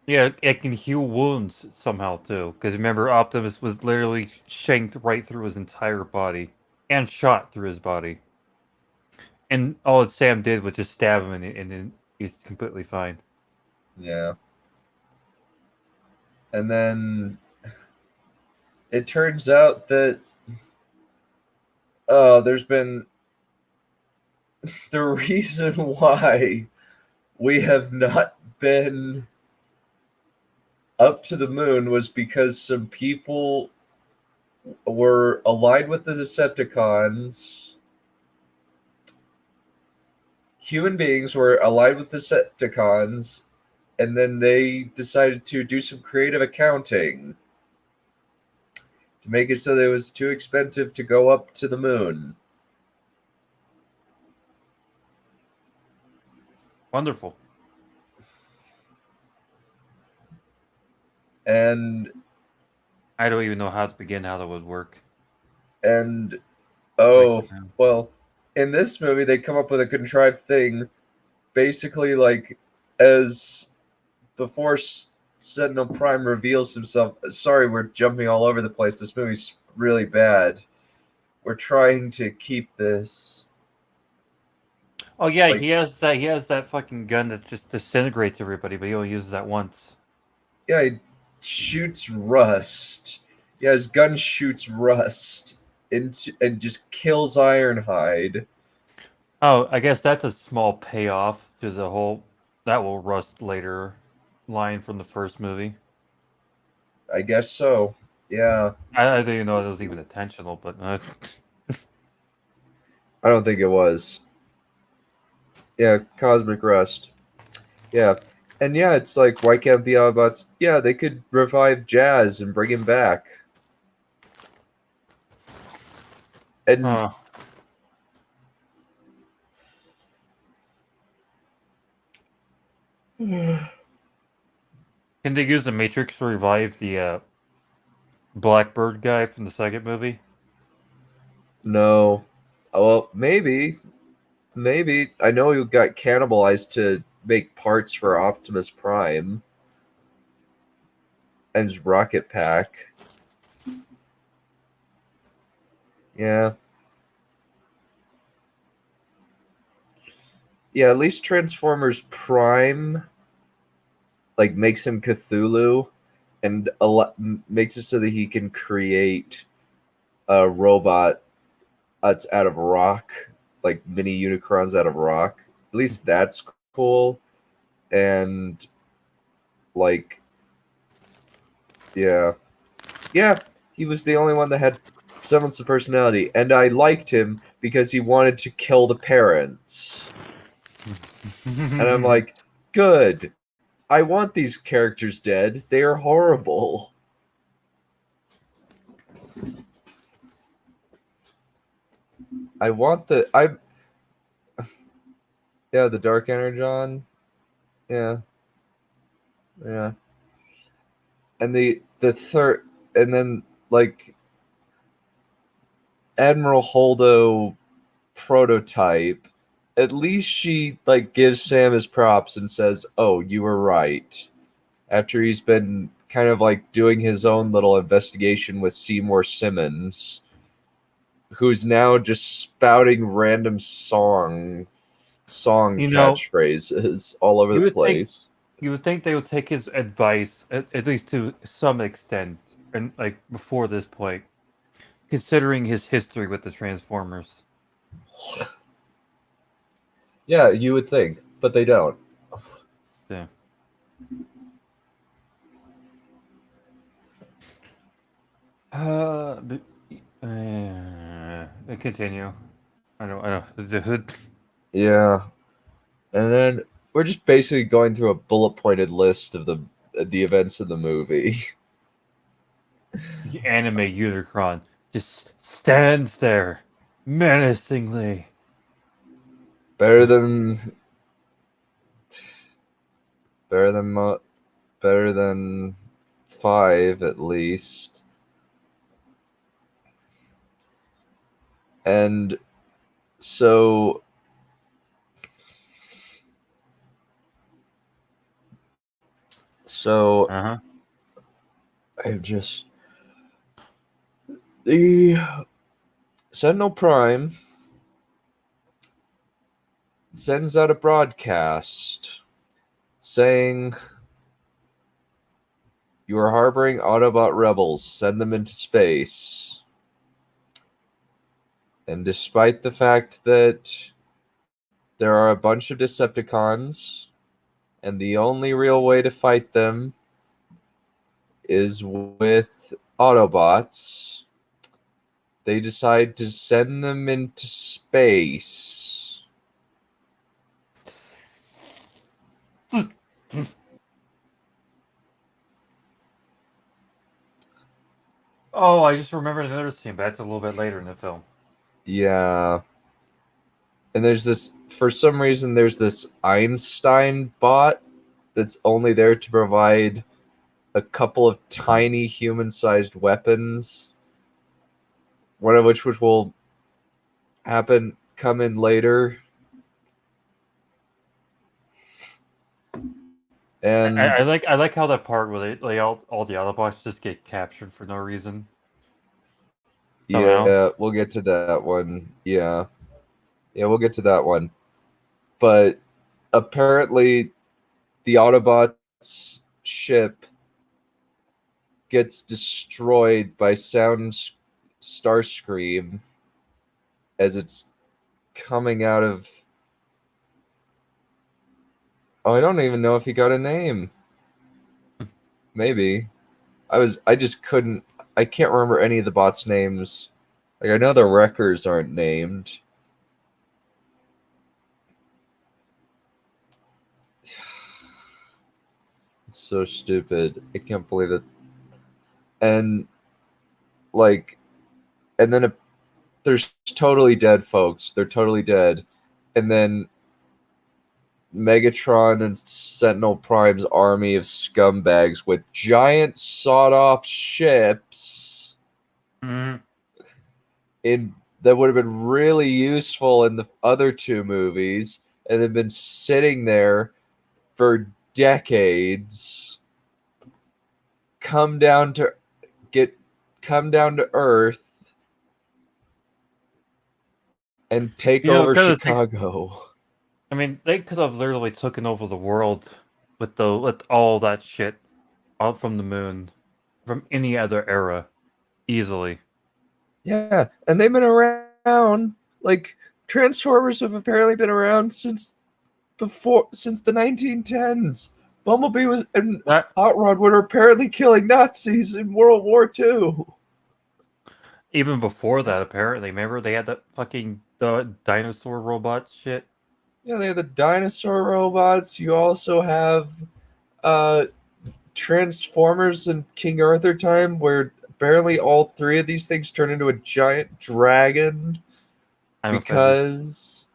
Yeah, it can heal wounds somehow too. Because remember, Optimus was literally shanked right through his entire body and shot through his body. And all that Sam did was just stab him, and then he's completely fine. Yeah. And then it turns out that there's been the reason why we have not been up to the moon was because some people were allied with the Decepticons. Human beings were allied with the Decepticons, and then they decided to do some creative accounting to make it so that it was too expensive to go up to the moon. Wonderful. And I don't even know how to begin how that would work. And well, in this movie they come up with a contrived thing, basically, like, as before Sentinel Prime reveals himself. Sorry, we're jumping all over the place. This movie's really bad. We're trying to keep this. Oh yeah, Like- he has that fucking gun that just disintegrates everybody, but he only uses that once. Yeah, he shoots rust. Yeah, his gun shoots rust into and just kills Ironhide. Oh, I guess that's a small payoff to the whole that will rust later line from the first movie. I guess so. Yeah, I didn't even know it was even intentional, but I don't think it was. Yeah, cosmic rust. Yeah, and yeah, it's like, why can't the Autobots? Yeah, they could revive Jazz and bring him back. And huh. Can they use the Matrix to revive the Blackbird guy from the second movie? no, well, maybe. I know he got cannibalized to make parts for Optimus Prime and his rocket pack. Yeah. Yeah, at least Transformers Prime like makes him Cthulhu and makes it so that he can create a robot that's out of rock, like mini Unicrons out of rock. At least that's cool. And like, yeah, he was the only one that had semblance of personality, and I liked him because he wanted to kill the parents. And I'm like, good. I want these characters dead. They are horrible. Yeah, the Dark Energon. Yeah. Yeah. And the third, and then like Admiral Holdo prototype, at least she like gives Sam his props and says, "Oh, you were right." After he's been kind of like doing his own little investigation with Seymour Simmons, who's now just spouting random song You know, catchphrases all over you the would think place. you would think they would take his advice at least to some extent, and like before this point, considering his history with the Transformers. Yeah, you would think, but they don't. Yeah. But, continue. I don't. Yeah. And then we're just basically going through a bullet pointed list of the events of the movie. The anime Unicron just stands there menacingly. better than better than mo- better than 5 at least. And so Uh-huh. I've just the Sentinel Prime sends out a broadcast saying, "You are harboring Autobot rebels. Send them into space." And despite the fact that there are a bunch of Decepticons, and the only real way to fight them is with Autobots, they decide to send them into space. Oh, I just remembered another scene, but that's a little bit later in the film. Yeah. And for some reason, there's this Einstein bot that's only there to provide a couple of tiny human-sized weapons, one of which will come in later. And I like how that part where they all the Autobots just get captured for no reason. Somehow. yeah, we'll get to that one. Yeah, we'll get to that one. but apparently the Autobots ship gets destroyed by Starscream as it's coming out of... Oh, I don't even know if he got a name. Maybe. I just couldn't... I can't remember any of the bots' names. Like, I know the Wreckers aren't named. It's so stupid. I can't believe it. And, like... And then there's totally dead folks. They're totally dead. And then Megatron and Sentinel Prime's army of scumbags with giant sawed-off ships in that would have been really useful in the other two movies, and have been sitting there for decades, come down to Earth and take over Chicago. I mean, they could have literally taken over the world with all that shit out from the moon, from any other era, easily. Yeah, and they've been around. Like, Transformers have apparently been around since the 1910s. Bumblebee and Hot Rod were apparently killing Nazis in World War II. Even before that, apparently. Remember, they had that fucking dinosaur robot shit? Yeah, they have the dinosaur robots. You also have Transformers in King Arthur time, where apparently all three of these things turn into a giant dragon. Because...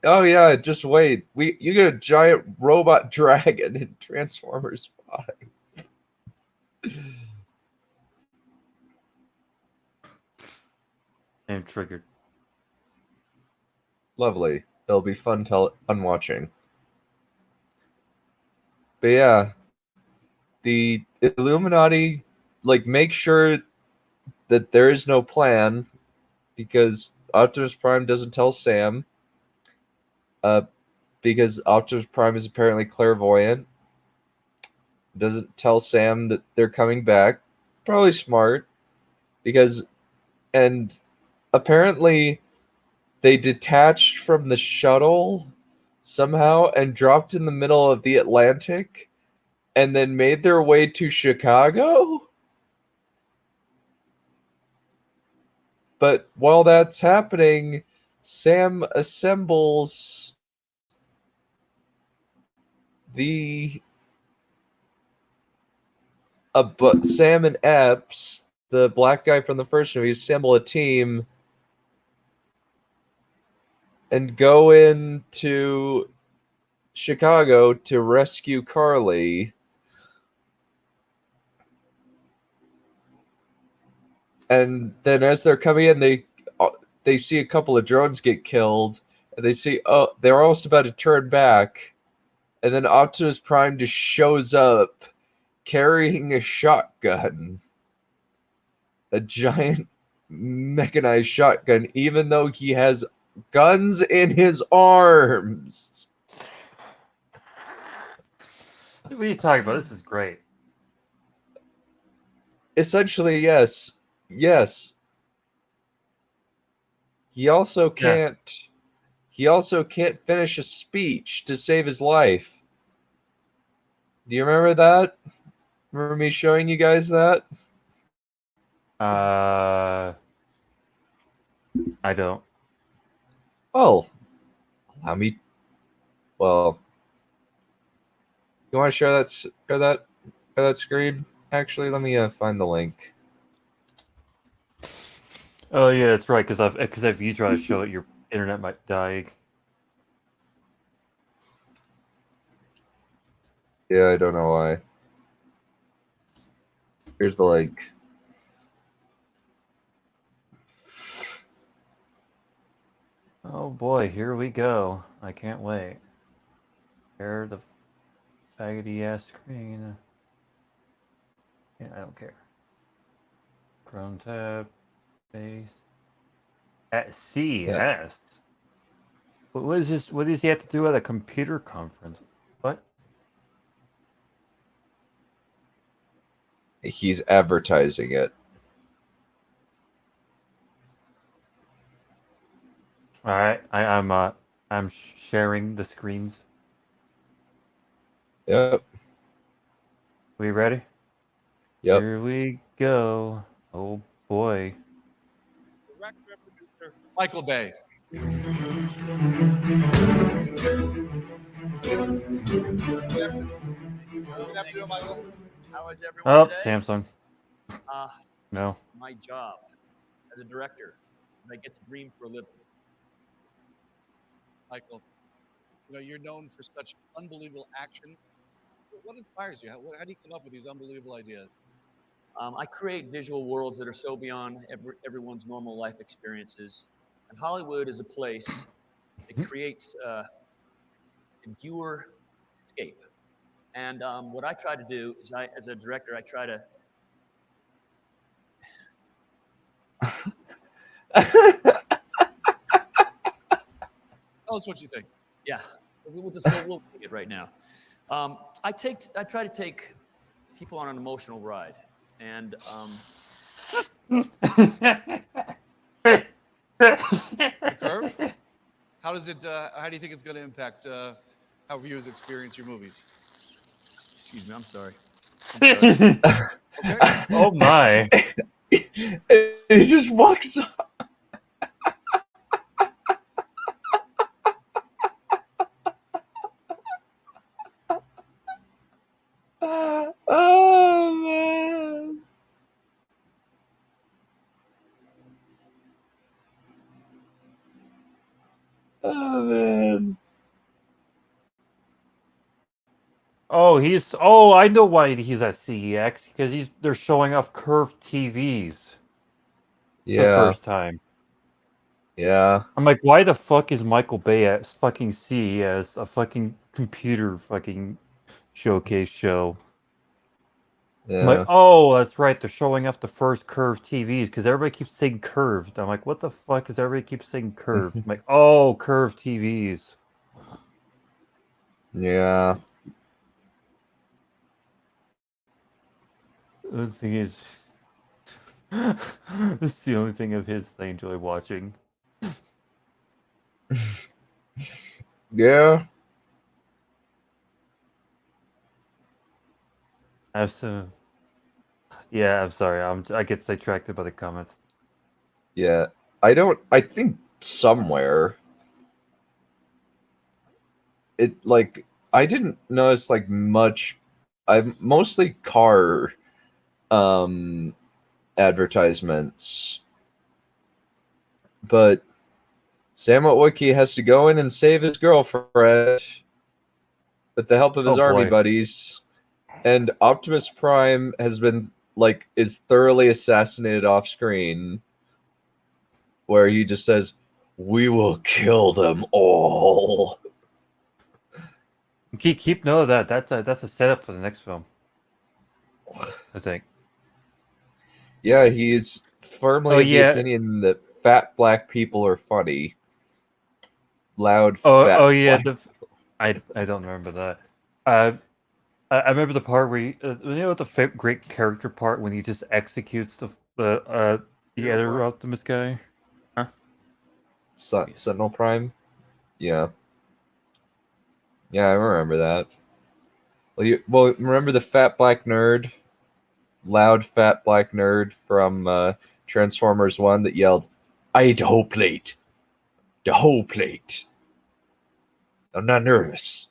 Oh yeah, just wait. You get a giant robot dragon in Transformers 5. I'm triggered. Lovely. It'll be fun unwatching. But yeah, the Illuminati make sure that there is no plan, because Optimus Prime doesn't tell Sam. Because Optimus Prime is apparently clairvoyant. Doesn't tell Sam that they're coming back. Probably smart. And apparently they detached from the shuttle somehow and dropped in the middle of the Atlantic and then made their way to Chicago? But while that's happening, Sam assembles Sam and Epps, the black guy from the first movie, assemble a team and go into Chicago to rescue Carly. And then as they're coming in, they see a couple of drones get killed, and they see, oh, they're almost about to turn back, and then Optimus Prime just shows up carrying a shotgun, a giant mechanized shotgun, even though he has guns in his arms. What are you talking about? This is great. Essentially, yes. Yes. He also can't finish a speech to save his life. Do you remember that? Remember me showing you guys that? I don't. Oh. Allow me. Well, you want to share that screen? Actually, let me find the link. Oh yeah, that's right. Because if you try to show it, your internet might die. Yeah, I don't know why. Here's the link. Oh boy, here we go. I can't wait. Share the faggoty ass screen. Yeah, I don't care. Chrome tab, base. At CS. What is this? What does he have to do at a computer conference? What? He's advertising it. All right, I'm sharing the screens. Yep. We ready? Yep. Here we go. Oh boy. Director and producer Michael Bay. Good afternoon, Michael. How is everyone Oh, today? Samsung. No. My job as a director, I get to dream for a living. Michael, you're known for such unbelievable action. What inspires you? How do you come up with these unbelievable ideas? I create visual worlds that are so beyond everyone's normal life experiences. And Hollywood is a place that creates a viewer escape. And what I try to do is, as a director, I try to Tell us what you think. Yeah, we'll take it right now. I try to take people on an emotional ride, and The Curve? How do you think it's going to impact how viewers experience your movies? excuse me, I'm sorry. Okay. Oh my. He just walks up. Oh man. Oh man. Oh, I know why he's at CEX, because they're showing off curved TVs the Yeah. first time. Yeah. I'm like, why the fuck is Michael Bay at fucking CES, a fucking computer fucking showcase show? I'm like, Yeah. oh, that's right, they're showing off the first curved TVs, because everybody keeps saying curved. I'm like, what the fuck is everybody keeps saying curved? I'm like, oh, curved TVs. Yeah. The thing is, this is the only thing of his that I enjoy watching. Yeah. Yeah, I'm sorry. I get sidetracked by the comments. Yeah. I think somewhere I didn't notice much. I'm mostly car advertisements. But Sam Witwicky has to go in and save his girlfriend with the help of his Oh, army boy. buddies. And Optimus Prime has been is thoroughly assassinated off screen, where he just says, "We will kill them all." Keep note of that. That's a setup for the next film, I think. Yeah, he is firmly Oh, of the yeah. opinion that fat black people are funny. Loud, fat. Oh yeah. black- I don't remember that. I remember the part where the great character part when he just executes the other Optimus guy. Sentinel Prime. Yeah. Yeah, I remember that. Well, remember the fat black nerd? Loud fat black nerd from Transformers 1 that yelled, "I ate the whole plate. The whole plate. I'm not nervous."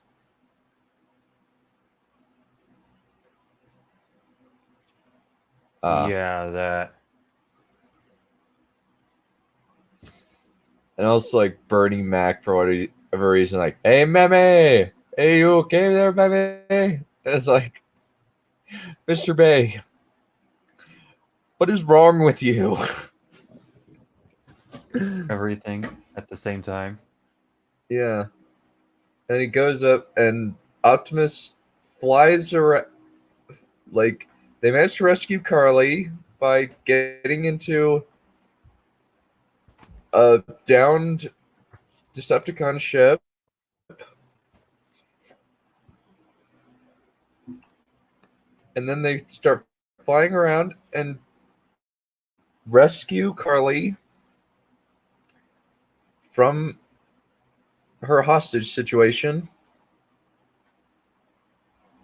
Yeah, that. And also Bernie Mac for whatever reason, "Hey, Meme! Hey, you okay there, Meme?" And it's Mr. Bay, what is wrong with you? Everything at the same time. Yeah. And he goes up, and Optimus flies around. They managed to rescue Carly by getting into a downed Decepticon ship. And then they start flying around and rescue Carly from her hostage situation.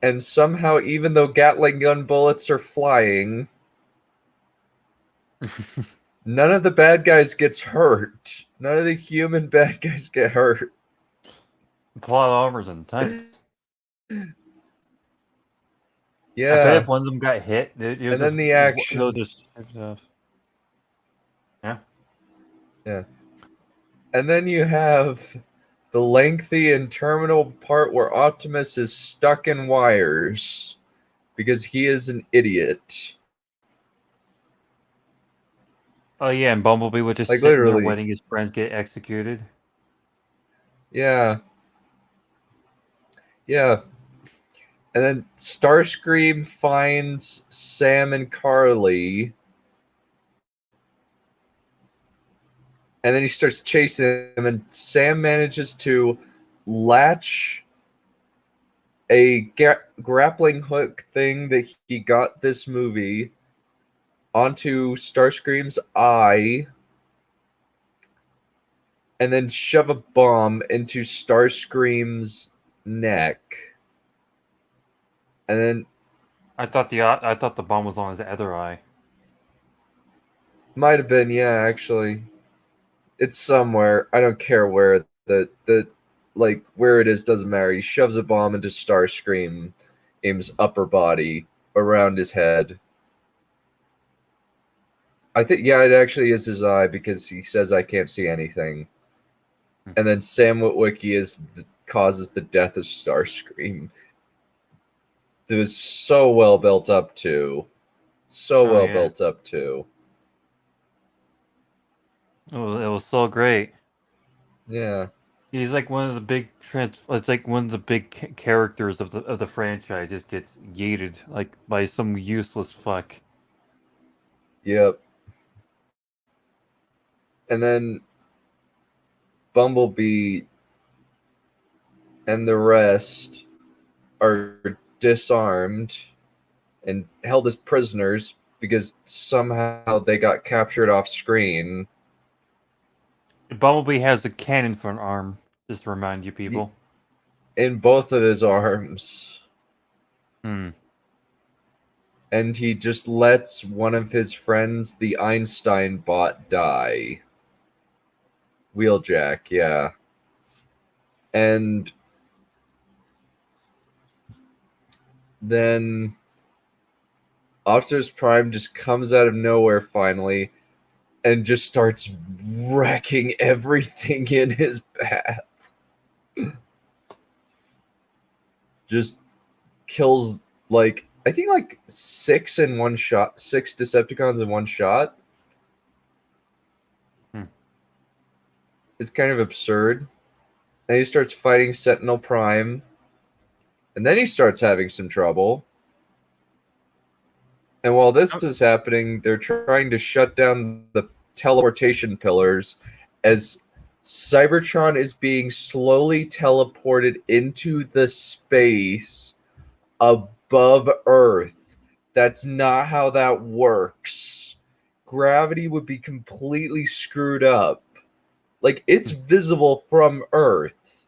And somehow, even though Gatling gun bullets are flying, none of the bad guys gets hurt. None of the human bad guys get hurt. Plot armor's intense. Yeah. I bet if one of them got hit, And then the action. They'll just yeah. Yeah. And then you have the lengthy and terminal part where Optimus is stuck in wires because he is an idiot. Oh yeah, and Bumblebee was just Like, sitting literally. there letting his friends get executed. Yeah. Yeah. And then Starscream finds Sam and Carly. And then he starts chasing them, and Sam manages to latch a grappling hook thing that he got this movie onto Starscream's eye, and then shove a bomb into Starscream's neck. And then I thought the bomb was on his other eye. might have been, yeah, actually. It's somewhere. I don't care where the like where it is doesn't matter. He shoves a bomb into Starscream's upper body around his head. I think it actually is his eye because he says I can't see anything. And then Sam Witwicky causes the death of Starscream. It was so well built up to. Built up to. Oh, it was so great. Yeah. He's like one of the big it's like one of the big characters of the franchise just gets yeeted like by some useless fuck. Yep. And then Bumblebee and the rest are disarmed and held as prisoners because somehow they got captured off screen. Bumblebee has a cannon for an arm, just to remind you people. In both of his arms. And he just lets one of his friends, the Einstein bot, die. Wheeljack, yeah. And then Optimus Prime just comes out of nowhere finally and just starts wrecking everything in his path. Just kills I think 6 in one shot, 6 Decepticons in one shot. It's kind of absurd. Then he starts fighting Sentinel Prime. And then he starts having some trouble. And while this is happening, they're trying to shut down the teleportation pillars as Cybertron is being slowly teleported into the space above Earth. That's not how that works. Gravity would be completely screwed up. It's visible from Earth.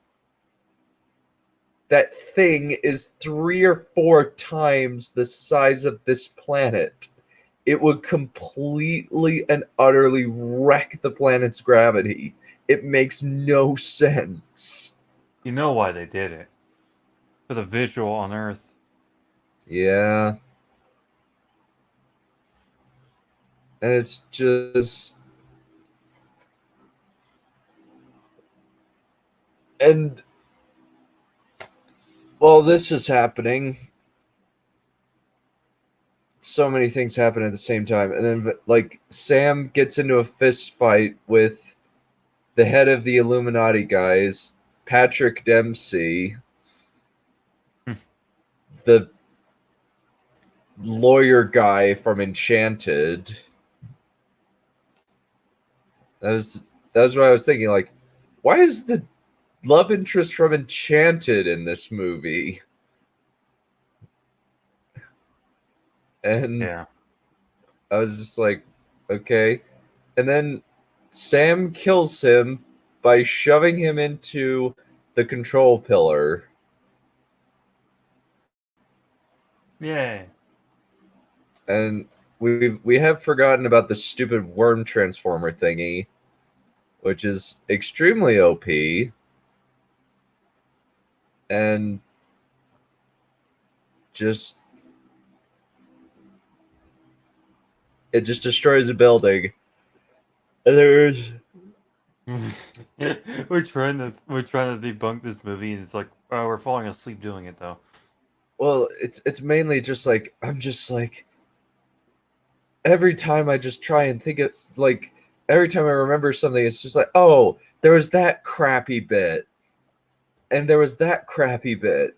That thing is 3 or 4 times the size of this planet. It would completely and utterly wreck the planet's gravity. It makes no sense. you know why they did it. For the visual on Earth. Yeah. And it's just... And while this is happening, so many things happen at the same time. And then, Sam gets into a fist fight with the head of the Illuminati guys, Patrick Dempsey, the lawyer guy from Enchanted. That was what I was thinking. why is the love interest from Enchanted in this movie? And Yeah. I was just like, okay. And then Sam kills him by shoving him into the control pillar. Yeah. And we have forgotten about the stupid worm transformer thingy, which is extremely OP. And just it just destroys a building. And there's we're trying to debunk this movie, and it's like, oh, we're falling asleep doing it though. well, it's mainly just like I'm just like every time I just try and think of like every time I remember something, it's just like, oh, there was that crappy bit. And there was that crappy bit.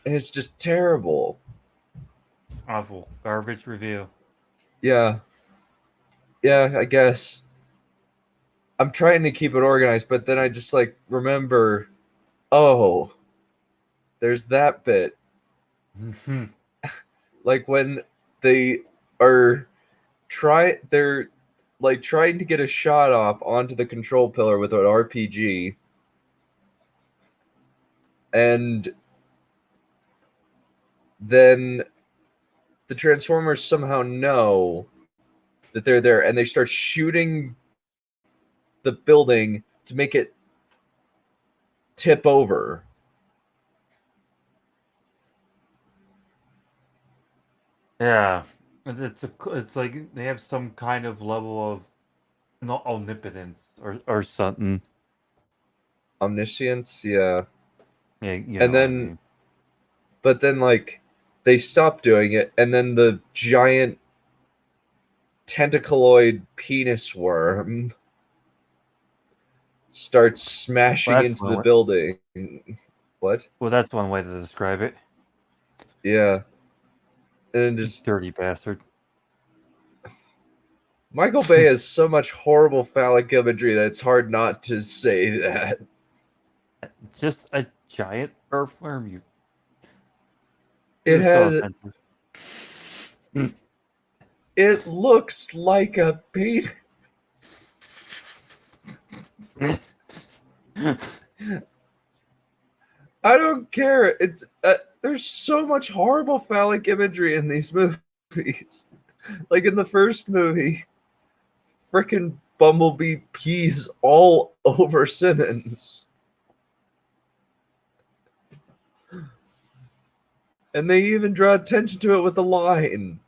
And it's just terrible. Awful garbage review. Yeah. Yeah, I guess. I'm trying to keep it organized, but then I just like remember, oh, there's that bit. Like when they are they're like trying to get a shot off onto the control pillar with an RPG. And then the Transformers somehow know that they're there, and they start shooting the building to make it tip over. Yeah, it's like they have some kind of level of not omnipotence or something. Omniscience, yeah. Yeah, you And know what I then, mean. but then, like, they stop doing it, and then the giant tentacloid penis worm starts smashing Well, that's into one the way. building. What? Well, that's one way to describe it. Yeah. And You just dirty bastard. Michael Bay has so much horrible phallic imagery that it's hard not to say that. Just a giant earthworm. You. It You're so has. offensive. It looks like a penis. I don't care. It's there's so much horrible phallic imagery in these movies. Like in the first movie, frickin' Bumblebee pees all over Simmons. And they even draw attention to it with the line,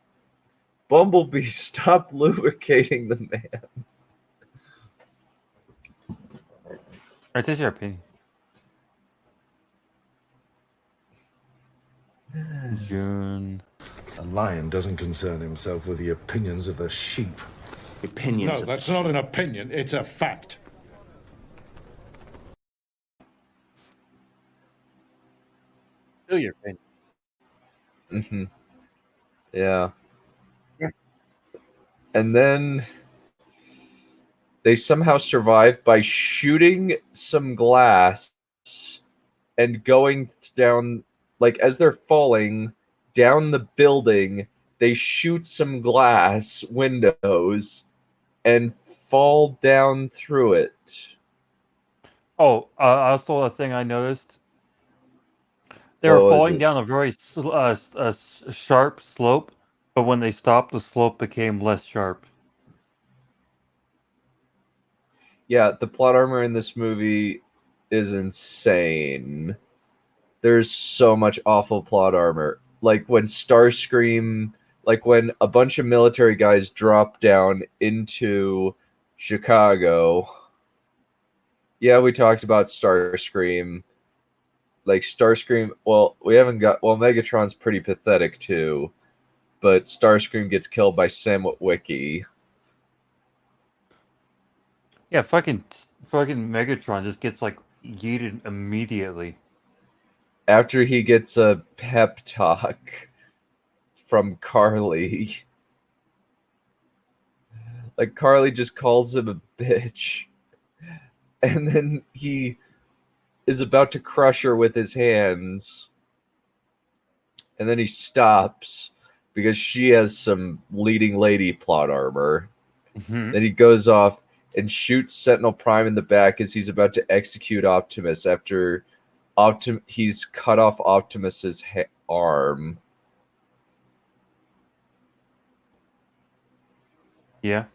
Bumblebee, stop lubricating the man. It's just your opinion. June. A lion doesn't concern himself with the opinions of the sheep. Opinions. No, that's not an opinion. It's a fact. Still your opinion. Mm-hmm. Yeah. And then they somehow survive by shooting some glass and going down, like as they're falling down the building, they shoot some glass windows and fall down through it. Oh, also a thing I noticed. They What were was falling it? down a very sharp slope, but when they stopped, the slope became less sharp. Yeah, the plot armor in this movie is insane. There's so much awful plot armor. Like when Starscream, like when a bunch of military guys drop down into Chicago. Yeah, we talked about Starscream. Like Starscream, well, we haven't got, well, Megatron's pretty pathetic too, but Starscream gets killed by Sam Witwicky. Yeah, fucking Megatron just gets like yeeted immediately. After he gets a pep talk from Carly. Like Carly just calls him a bitch. and then he is about to crush her with his hands, and then he stops because she has some leading lady plot armor. Then he goes off and shoots Sentinel Prime in the back as he's about to execute Optimus after he's cut off Optimus's arm. Yeah.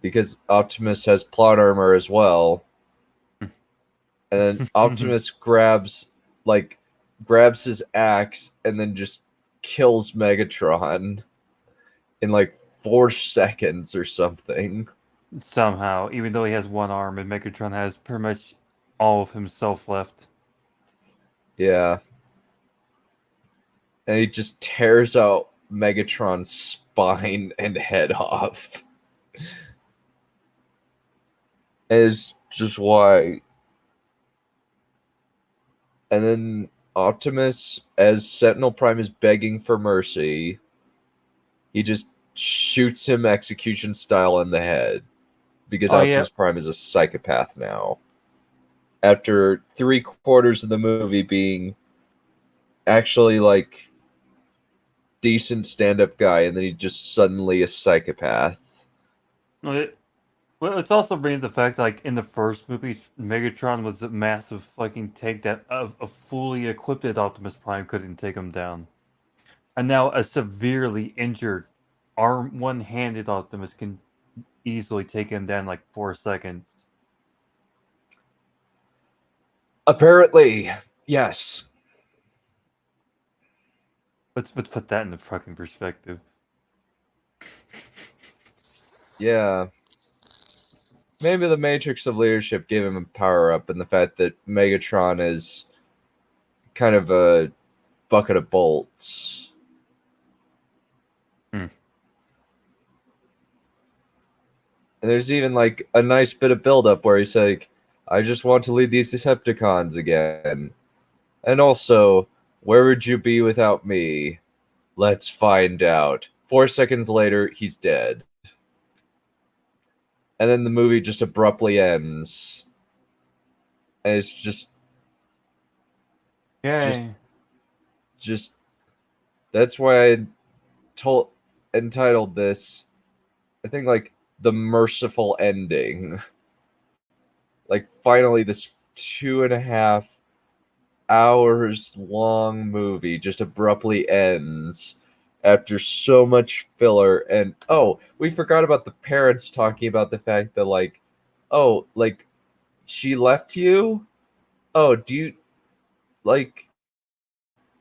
Because Optimus has plot armor as well. And then Optimus grabs his axe and then just kills Megatron in like 4 seconds or something. Somehow, even though he has one arm and Megatron has pretty much all of himself left. Yeah. And he just tears out Megatron's spine and head off. Is just why. And then Optimus, as Sentinel Prime is begging for mercy, he just shoots him execution style in the head. Because Optimus Prime is a psychopath now. After 3/4 of the movie being actually like decent stand-up guy, and then he just suddenly a psychopath. Well, it's also bringing the fact like in the first movie, Megatron was a massive fucking tank that a fully equipped Optimus Prime couldn't take him down. And now a severely injured one-handed Optimus can easily take him down in like 4 seconds. Apparently, yes. Let's put that in the fucking perspective. Yeah. Maybe the Matrix of Leadership gave him a power-up, and the fact that Megatron is kind of a bucket of bolts. And there's even like a nice bit of build-up where he's like, I just want to lead these Decepticons again. And also, where would you be without me? Let's find out. 4 seconds later, he's dead. And then the movie just abruptly ends. And it's just... Yay. Just that's why I entitled this, I think, like, the merciful ending. Like, finally, this 2.5 hours long movie just abruptly ends after so much filler. And we forgot about the parents talking about the fact that like, she left you? Do you like,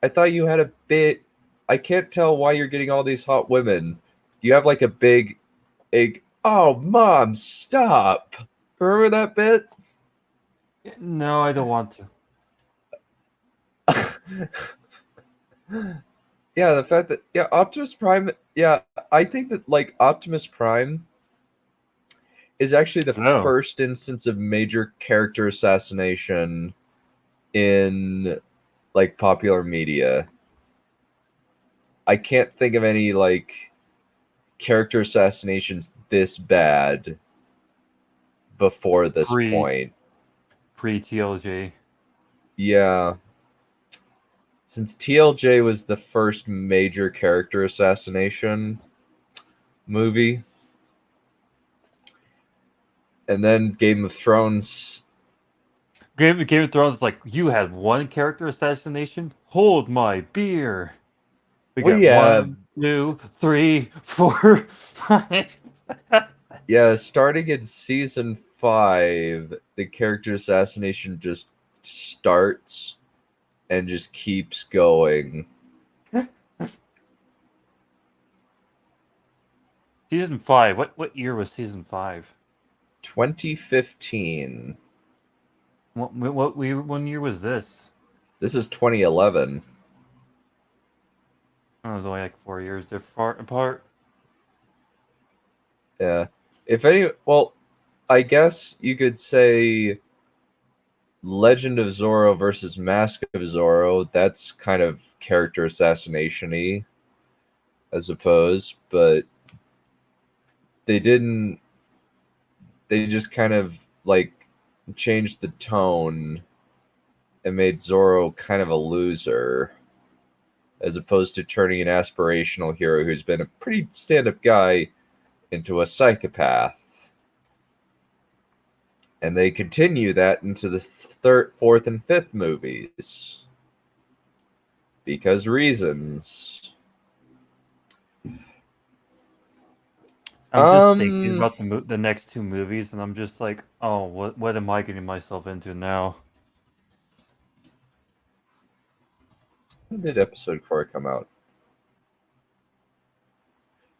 I thought you had a bit, I can't tell why you're getting all these hot women. Do you have like a big egg? Oh, Mom, stop. Remember that bit? No, I don't want to. Yeah, the fact that Optimus Prime, I think that like Optimus Prime is actually the first instance of major character assassination in like popular media. I can't think of any like character assassinations this bad before this point. Pre-TLJ. Yeah. Since TLJ was the first major character assassination movie. And then Game of Thrones. Game of Thrones is like, you had one character assassination? Hold my beer. We got 1, 2, 3, 4, 5. Yeah, starting in season 5, the character assassination just starts and just keeps going. Season 5. What year was season 5? 2015. When year was this? This is 2011. Oh, it was only like 4 years apart. Yeah. I guess you could say Legend of Zorro versus Mask of Zorro. That's kind of character assassination-y, I suppose, but they just kind of like changed the tone and made Zorro kind of a loser, as opposed to turning an aspirational hero who's been a pretty stand-up guy into a psychopath. And they continue that into the third, fourth, and fifth movies. Because reasons. I'm just thinking about the next two movies, and I'm just like, oh, what am I getting myself into now? When did Episode Korra come out?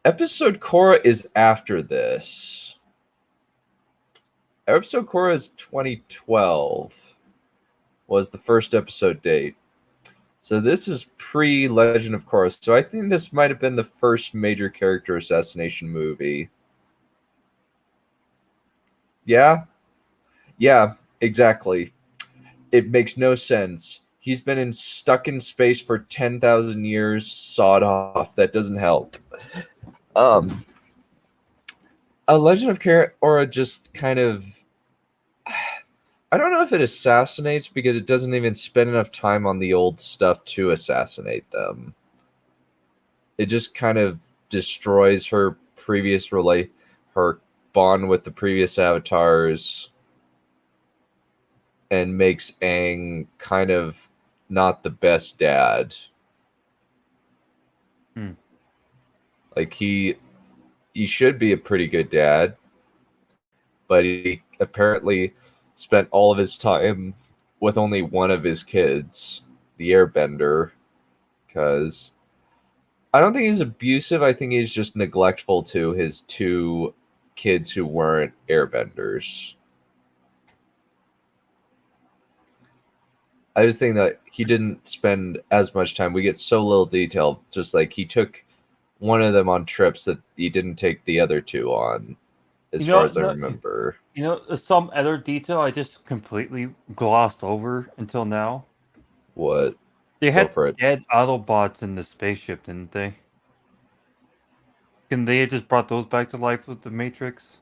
Episode Korra is after this. Episode Korra is 2012. Was the first episode date. So this is pre-Legend of Korra. So I think this might have been the first major character assassination movie. Yeah? Yeah, exactly. It makes no sense. He's been stuck in space for 10,000 years, sawed off. That doesn't help. A Legend of Korra just kind of... I don't know if it assassinates because it doesn't even spend enough time on the old stuff to assassinate them. It just kind of destroys her previous her bond with the previous avatars, and makes Aang kind of not the best dad. Like he should be a pretty good dad, but he apparently spent all of his time with only one of his kids, the Airbender, because I don't think he's abusive. I think he's just neglectful to his two kids who weren't Airbenders. I just think that he didn't spend as much time. We get so little detail. Just like he took one of them on trips that he didn't take the other two on, as far as I remember. You know, some other detail I just completely glossed over until now. What? They had dead Autobots in the spaceship, didn't they? Can they have just brought those back to life with the Matrix?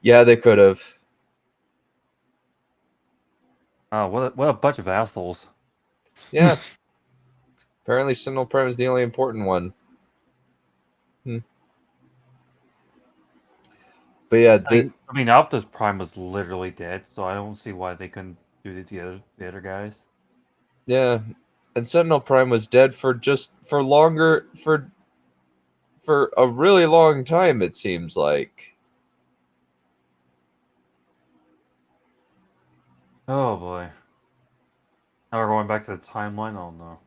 Yeah, they could have. Oh, what a bunch of assholes. Yeah. Apparently Sentinel Prime is the only important one. But yeah, I mean, Optimus Prime was literally dead, so I don't see why they couldn't do the other guys. Yeah, and Sentinel Prime was dead for longer for a really long time. It seems like. Oh boy. Now we're going back to the timeline. Oh no.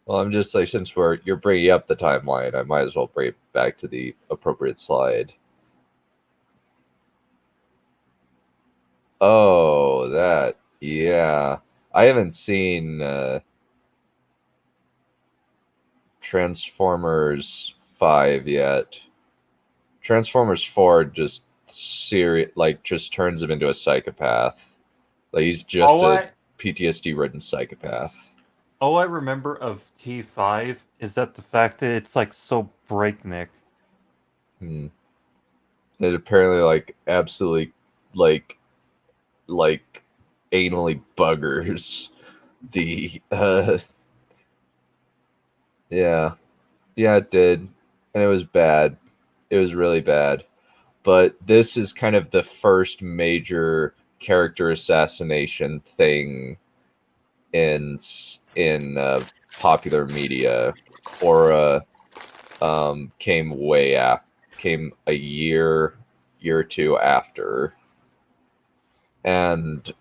Well, I'm just like, since you're bringing up the timeline, I might as well bring it back to the appropriate slide. Oh, that, yeah. I haven't seen Transformers 5 yet. Transformers 4 just just turns him into a psychopath. Like he's just a PTSD-ridden psychopath. All I remember of T5 is that the fact that it's like so breakneck. It apparently absolutely anally buggers the yeah it did, and it was bad. It was really bad. But this is kind of the first major character assassination thing in popular media. Korra came a year or two after. And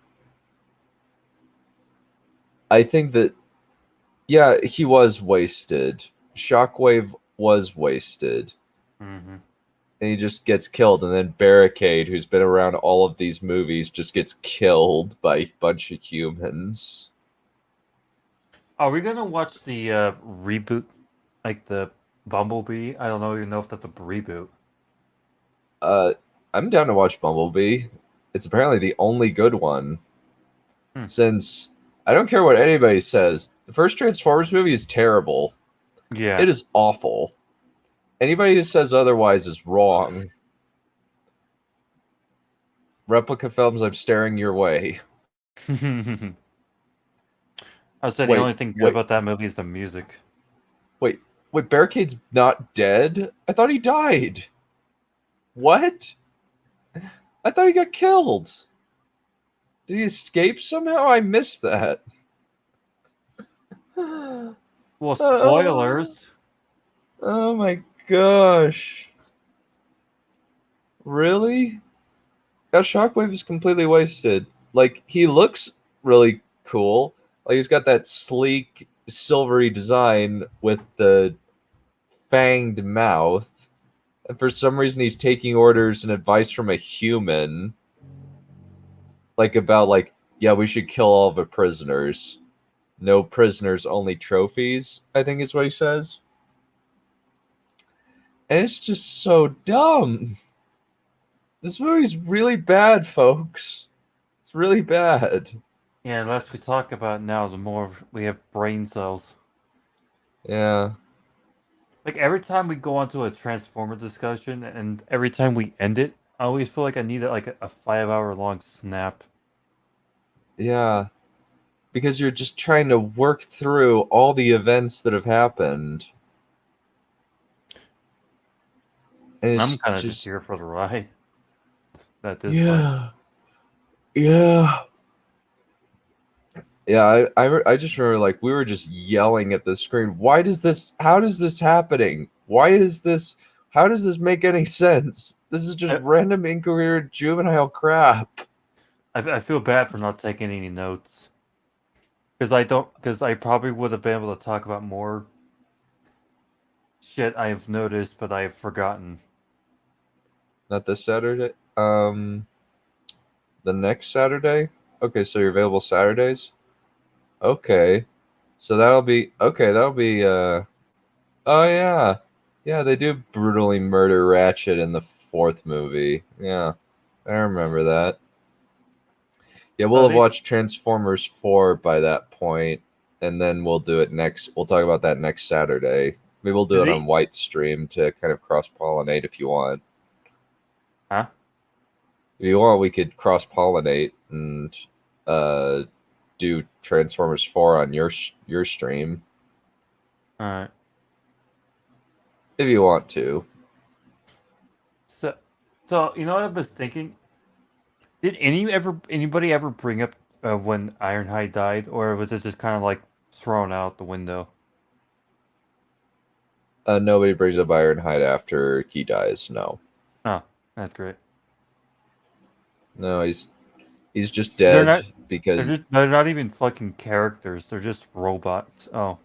I think that, yeah, he was wasted. Shockwave was wasted. Mm-hmm. And he just gets killed. And then Barricade, who's been around all of these movies, just gets killed by a bunch of humans. Are we going to watch the reboot, like the Bumblebee? I don't even know if that's a reboot. I'm down to watch Bumblebee. It's apparently the only good one. Since I don't care what anybody says, the first Transformers movie is terrible. Yeah. It is awful. Anybody who says otherwise is wrong. Replica Films, I'm staring your way. I would say the Wait, only thing good wait. about that movie is the music. Wait, Barricade's not dead? I thought he died. What? I thought he got killed. Did he escape somehow? I missed that. Well, spoilers. Oh my gosh. Really? That Shockwave is completely wasted. Like, he looks really cool. Like, he's got that sleek, silvery design with the fanged mouth. And for some reason, he's taking orders and advice from a human. Like, about, like, yeah, we should kill all the prisoners. No prisoners, only trophies, I think is what he says. And it's just so dumb. This movie's really bad, folks. It's really bad. Yeah, the less we talk about it now, the more we have brain cells. Yeah. Like, every time we go onto a Transformer discussion, and every time we end it, I always feel like I need like a 5-hour-long snap. Yeah. Because you're just trying to work through all the events that have happened. And I'm kind of just here for the ride. At this point. Yeah. Yeah, I just remember, like, we were just yelling at the screen. How is this happening? How does this make any sense? This is just random incoherent juvenile crap. I feel bad for not taking any notes. Because I probably would have been able to talk about more shit I've noticed, but I've forgotten. Not this Saturday? The next Saturday? Okay, so you're available Saturdays? Okay. So that'll be oh yeah. Yeah, they do brutally murder Ratchet in the 4th movie. Yeah. I remember that. Yeah, we'll have watched Transformers 4 by that point, and then we'll do it we'll talk about that next Saturday. Maybe we'll do it on White Stream to kind of cross-pollinate if you want. Huh? If you want, we could cross-pollinate and do Transformers 4 on your stream. Alright. If you want to. So you know what I was thinking? Did anybody ever bring up when Ironhide died, or was it just kind of like thrown out the window? Nobody brings up Ironhide after he dies. No. Oh, that's great. No, he's just dead because they're not even fucking characters. They're just robots. Oh.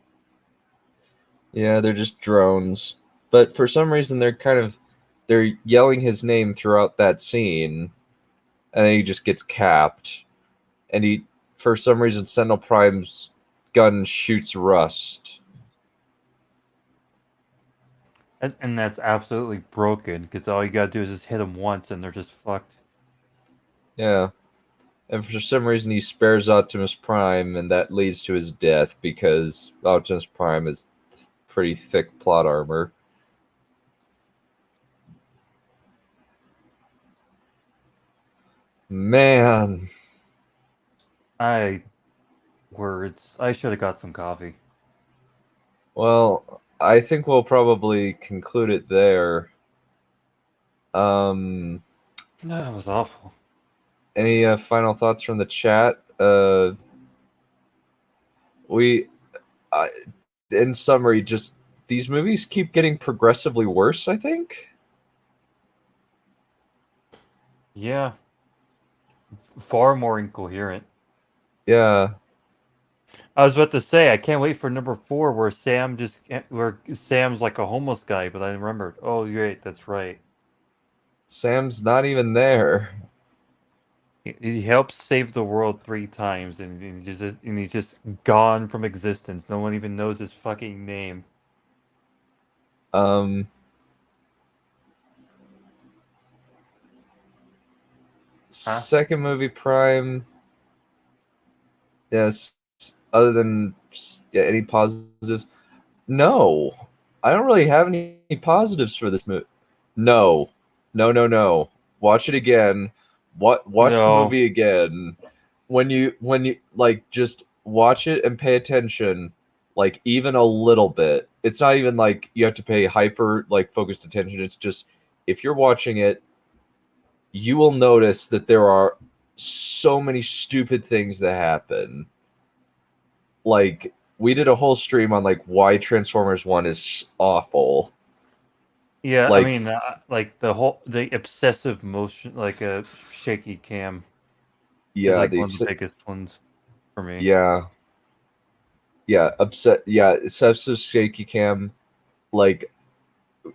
Yeah, they're just drones. But for some reason, they're yelling his name throughout that scene, and then he just gets capped. And for some reason, Sentinel Prime's gun shoots rust. And that's absolutely broken, because all you gotta do is just hit them once, and they're just fucked. Yeah. And for some reason, he spares Optimus Prime, and that leads to his death, because Optimus Prime is pretty thick plot armor. Man. Words. I should have got some coffee. Well, I think we'll probably conclude it there. No, that was awful. Any final thoughts from the chat? In summary, just these movies keep getting progressively worse, I think. Yeah. Far more incoherent. Yeah. I was about to say, I can't wait for number 4 where Sam's like a homeless guy, but I remembered. Oh, great, that's right. Sam's not even there. He helps save the world 3 times, and he's just gone from existence. No one even knows his fucking name. Second movie, Prime. Yes. Other than any positives, no. I don't really have any positives for this movie. No. Watch it again. Watch the No. movie again. When you like, just watch it and pay attention, like, even a little bit. It's not even like you have to pay hyper, like, focused attention. It's just, if you're watching it, you will notice that there are so many stupid things that happen. Like, we did a whole stream on, like, why Transformers 1 is awful. Yeah, Like- I mean, like the obsessive motion, like a shaky cam, is Yeah, like one of the biggest ones for me. Yeah, obsessive shaky cam, like,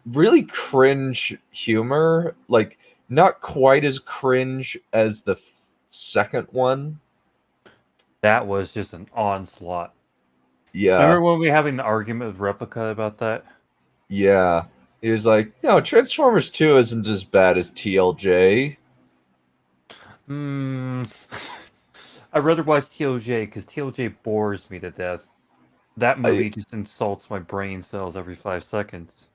really cringe humor, like, not quite as cringe as the second one. That was just an onslaught. Yeah, Remember when we were having the argument with Replica about that? yeah. He was like, no, Transformers 2 isn't as bad as TLJ. I'd rather watch TLJ because TLJ bores me to death. That movie just insults my brain cells every 5 seconds.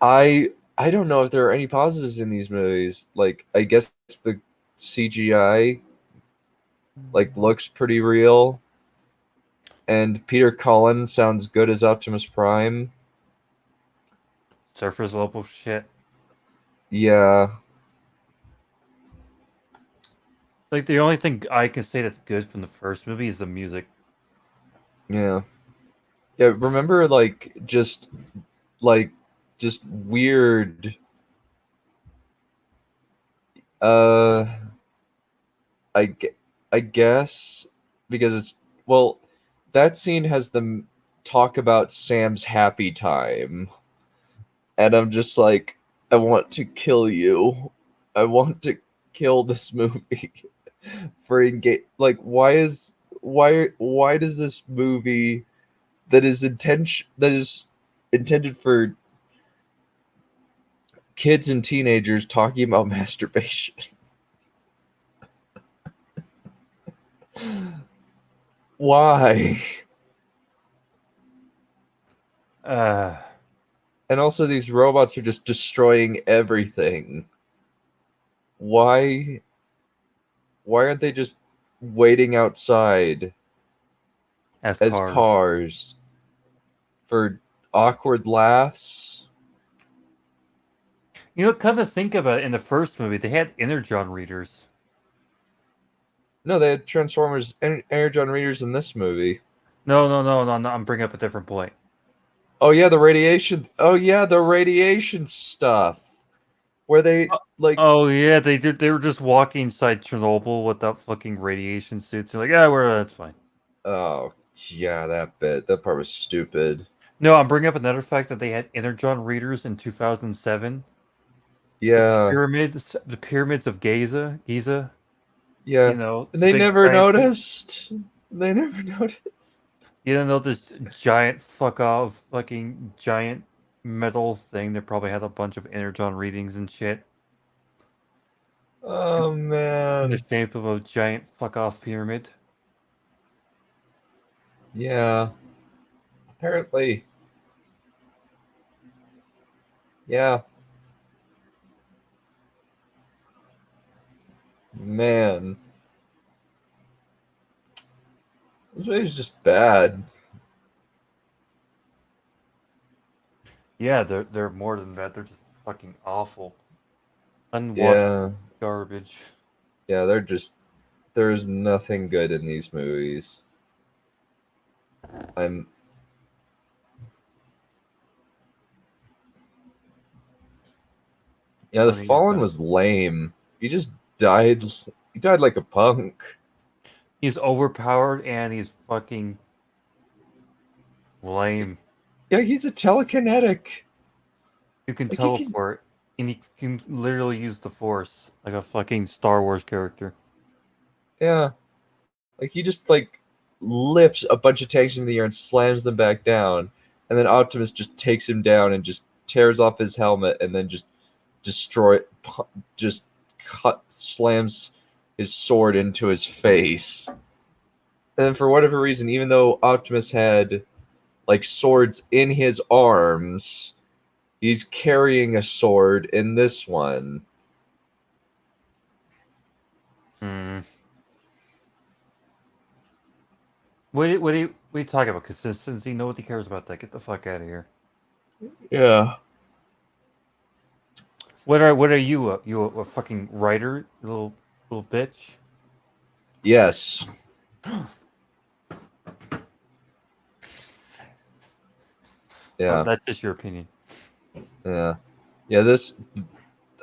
I don't know if there are any positives in these movies. Like, I guess the CGI, like, looks pretty real, and Peter Cullen sounds good as Optimus Prime. Surface level shit. Yeah. Like, the only thing I can say that's good from the first movie is the music. Yeah. Yeah, remember, like, just weird, I guess, because it's, well, that scene has them talk about Sam's happy time, and I'm just like, I want to kill you. I want to kill this movie for like, why does this movie that is intended for kids and teenagers talking about masturbation? Why? And also, these robots are just destroying everything. Why aren't they just waiting outside as cars for awkward laughs? You know, come to think about it, in the first movie, they had Energon readers. No, they had Transformers Energon readers in this movie. No, I'm bringing up a different point. Oh yeah, the radiation. Oh yeah, the radiation stuff. Where they like. Oh yeah, they did. They were just walking inside Chernobyl without fucking radiation suits. They're like, yeah, that's fine. Oh yeah, that part was stupid. No, I'm bringing up another fact that they had Energon readers in 2007. Yeah, the pyramids of Giza. Yeah, You know, they big never giant- noticed. They never noticed. You don't know this giant fucking giant metal thing that probably had a bunch of Energon readings and shit. Oh In man. the shape of a giant fuck off pyramid. Yeah. Apparently. Yeah. Man. This movie's just bad. Yeah, they're more than that. They're just fucking awful. Unwatchable garbage. Yeah, there's nothing good in these movies. Yeah, the Fallen was lame. He just died. He died like a punk. He's overpowered and he's fucking lame. Yeah, he's a telekinetic. You can teleport, and he can literally use the Force like a fucking Star Wars character. Yeah, like he just like lifts a bunch of tanks in the air and slams them back down, and then Optimus just takes him down and just tears off his helmet and then just slams his sword into his face. And then for whatever reason, even though Optimus had like swords in his arms, he's carrying a sword in this one. Hmm. What are you talking about? Consistency? Nobody cares about that. Get the fuck out of here. Yeah. What are you? You a fucking writer, you little bitch? Yes. Yeah. That's just your opinion. Yeah. Yeah,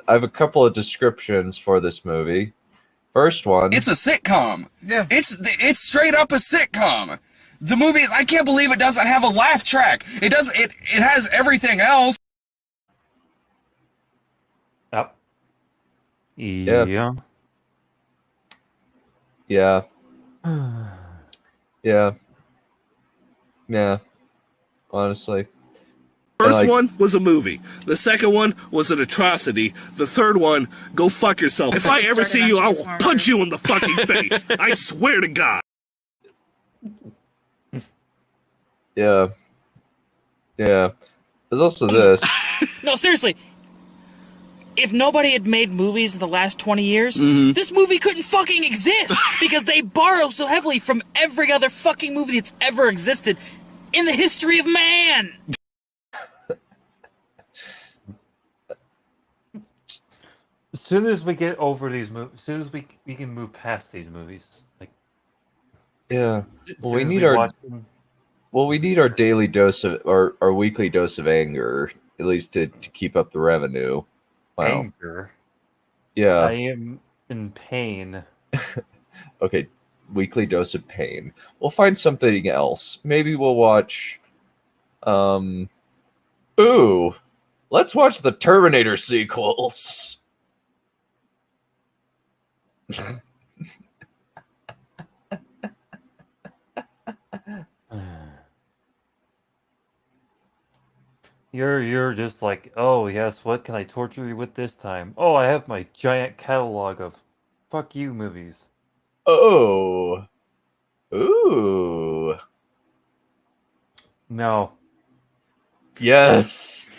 I have a couple of descriptions for this movie. First one. It's a sitcom. Yeah. It's straight up a sitcom. The movie is, I can't believe it doesn't have a laugh track. It has everything else. Yep. Yeah. Yeah. Yeah. Yeah. Yeah. Honestly. First one was a movie. The second one was an atrocity. The third one, go fuck yourself. If I ever see you, I will punch you in the fucking face. I swear to God. Yeah. Yeah. There's also this. No, seriously. If nobody had made movies in the last 20 years, this movie couldn't fucking exist because they borrow so heavily from every other fucking movie that's ever existed in the history of man. As soon as we get over these movies, as soon as we can move past these movies, like Yeah. Well, we as need we our watch them- we need our daily dose of our weekly dose of anger, at least to keep up the revenue. Wow. anger. Yeah. I am in pain. Okay. Weekly dose of pain. We'll find something else. Maybe we'll watch ooh. Let's watch the Terminator sequels. You're just like, oh yes, what can I torture you with this time? Oh, I have my giant catalog of fuck you movies. Oh. Ooh. No. Yes.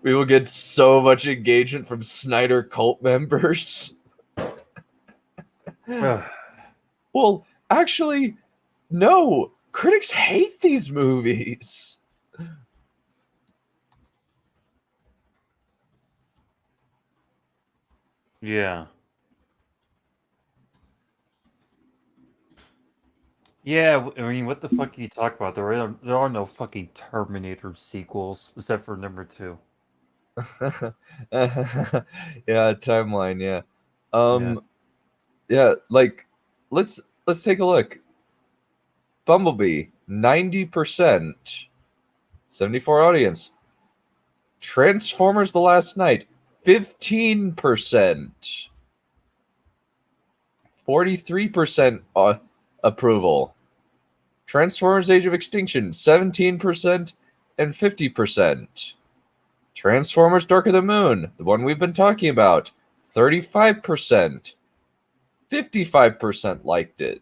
We will get so much engagement from Snyder cult members. Well, actually, no. Critics hate these movies. Yeah. Yeah, I mean, what the fuck are you talking about? There are no fucking Terminator sequels except for number 2. Yeah, timeline, yeah. Yeah, like let's take a look. Bumblebee, 90%. 74 audience. Transformers The Last Night, 15%. 43% approval. Transformers Age of Extinction, 17% and 50%. Transformers Dark of the Moon, the one we've been talking about, 35%. 55% liked it.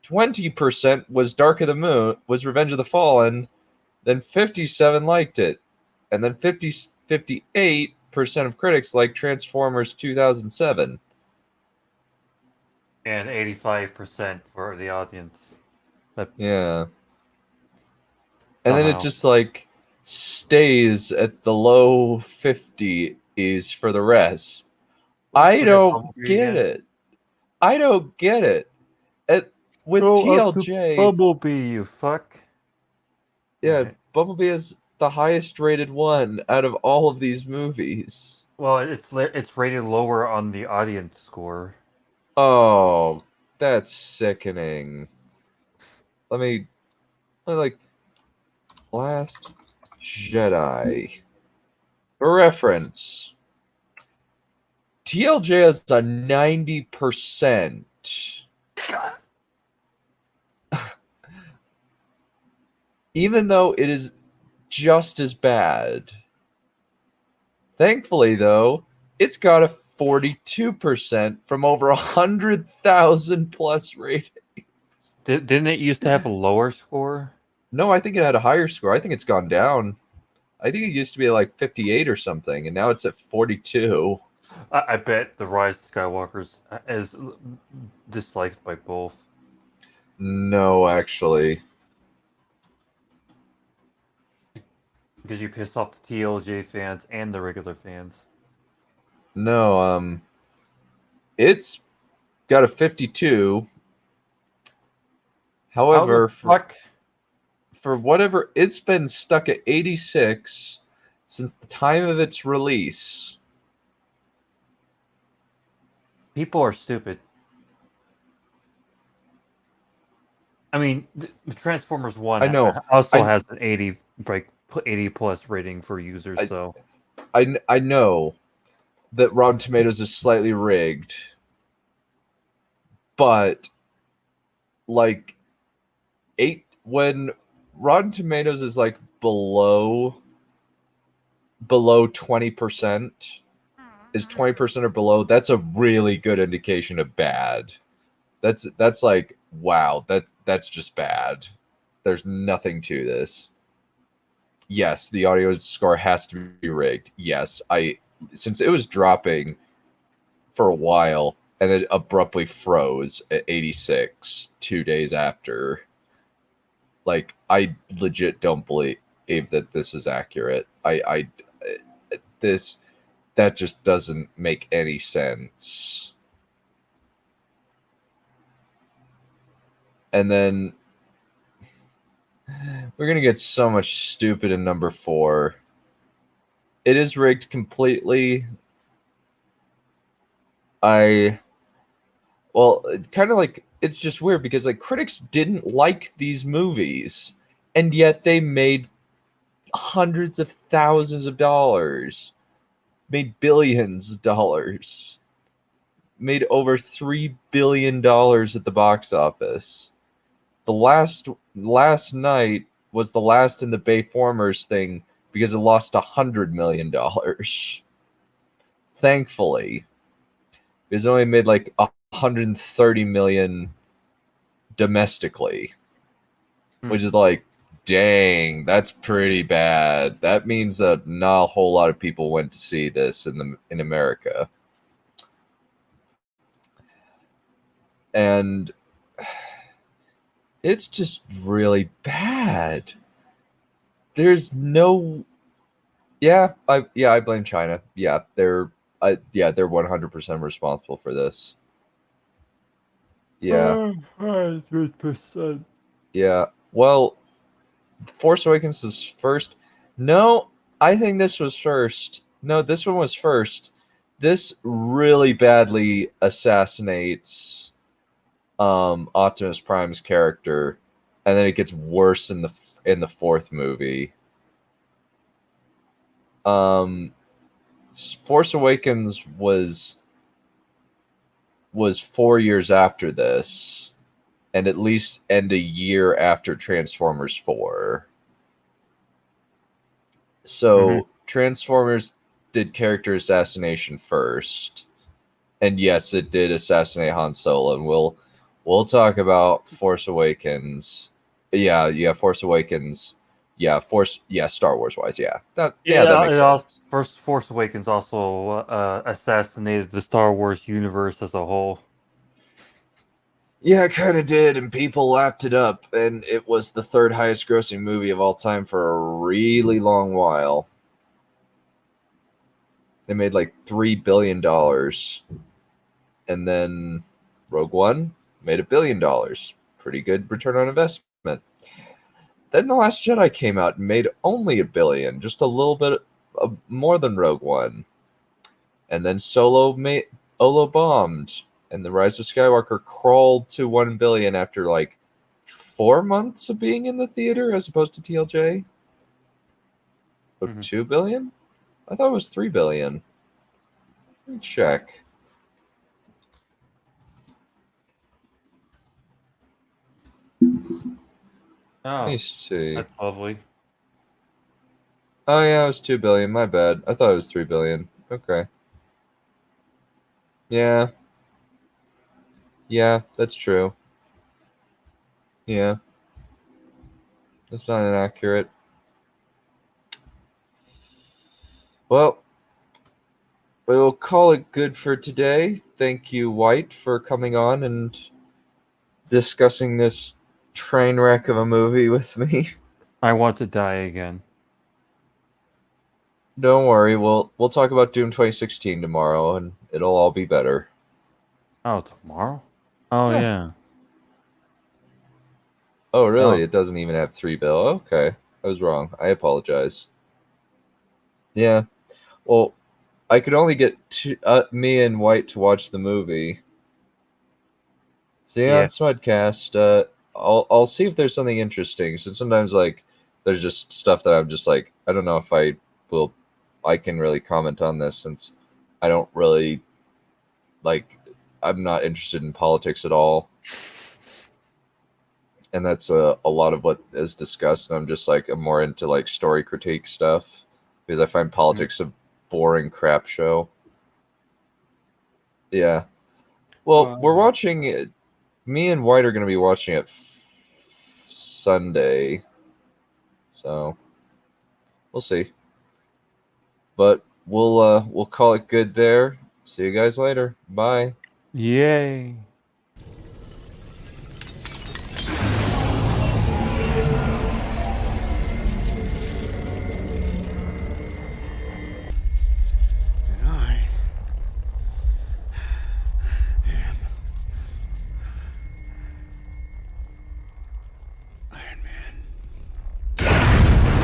20% was Dark of the Moon, was Revenge of the Fallen, then 57 liked it. And then 58% of critics liked Transformers 2007. And 85% for the audience. Yeah. And then it just like stays at the low 50s for the rest. I don't get it. I don't get it. With TLJ, Bumblebee, you fuck. Yeah, Bumblebee is the highest rated one out of all of these movies. Well, it's rated lower on the audience score. Oh, that's sickening. Let me like Last Jedi. For reference, TLJ has a 90%. Even though it is just as bad. Thankfully, though, it's got a 42% from over 100,000 plus ratings. Didn't it used to have a lower score? No, I think it had a higher score. I think it's gone down. I think it used to be like 58 or something, and now it's at 42. I bet the Rise of Skywalker's is disliked by both. No, actually. Because you piss off the TLJ fans and the regular fans. No, it's got a 52. However, for whatever, it's been stuck at 86 since the time of its release. People are stupid. I mean, Transformers 1 I know. also has an 80 plus rating for users, so I know that Rotten Tomatoes is slightly rigged, but like when Rotten Tomatoes is like below 20%, is 20% or below, that's a really good indication of bad. That's like, wow, that's just bad. There's nothing to this. Yes, the audio score has to be rigged. Yes, since it was dropping for a while and it abruptly froze at 86 2 days after. Like, I legit don't believe that this is accurate. That just doesn't make any sense. And then we're gonna get so much stupid in number 4. It is rigged completely. Kind of like, it's just weird because like critics didn't like these movies, and yet they made hundreds of thousands of dollars, made billions of dollars, made over $3 billion at the box office. The last night was the last in the Bayformers thing because it lost $100 million. Thankfully, it's only made like 130 million domestically, which is like, dang, that's pretty bad. That means that not a whole lot of people went to see this in America. And it's just really bad. There's no I blame China. Yeah, they're 100% responsible for this. Yeah. 100%. Yeah. Well, Force Awakens is first. No, I think this was first. No, this one was first. This really badly assassinates Optimus Prime's character, and then it gets worse in the fourth movie. Force Awakens was 4 years after this, and a year after Transformers 4. So Transformers did character assassination first, and yes, it did assassinate Han Solo. And we'll talk about Force Awakens. Yeah, Force Awakens. Yeah, Star Wars wise, that makes sense. Force Awakens also assassinated the Star Wars universe as a whole. Yeah, it kind of did, and people lapped it up, and it was the third highest grossing movie of all time for a really long while. They made like $3 billion, and then Rogue One made $1 billion. Pretty good return on investment. Then The Last Jedi came out and made only $1 billion, just a little bit more than Rogue One. And then Solo bombed, and The Rise of Skywalker crawled to $1 billion after like 4 months of being in the theater, as opposed to TLJ. $2 billion? I thought it was $3 billion. Let me check. Oh, Let me see. That's lovely. Oh yeah, it was $2 billion. My bad. I thought it was $3 billion. Okay. Yeah. Yeah, that's true. Yeah. That's not inaccurate. we'll call it good for today. Thank you, White, for coming on and discussing this train wreck of a movie with me. I want to die again. Don't worry, we'll talk about Doom 2016 tomorrow, and it'll all be better. Oh, tomorrow? Oh, yeah. Oh, really? Oh. It doesn't even have 3 bill. Okay, I was wrong. I apologize. Yeah. Well, I could only get me and White to watch the movie. See you on Smudcast. I'll see if there's something interesting. So sometimes like there's just stuff that I'm just like, I don't know if I can really comment on this, since I don't really I'm not interested in politics at all. And that's a lot of what is discussed. And I'm just like, I'm more into like story critique stuff, because I find politics a boring crap show. Yeah. Well, we're watching it. Me and White are going to be watching it Sunday. So we'll see. But we'll call it good there. See you guys later. Bye. Yay.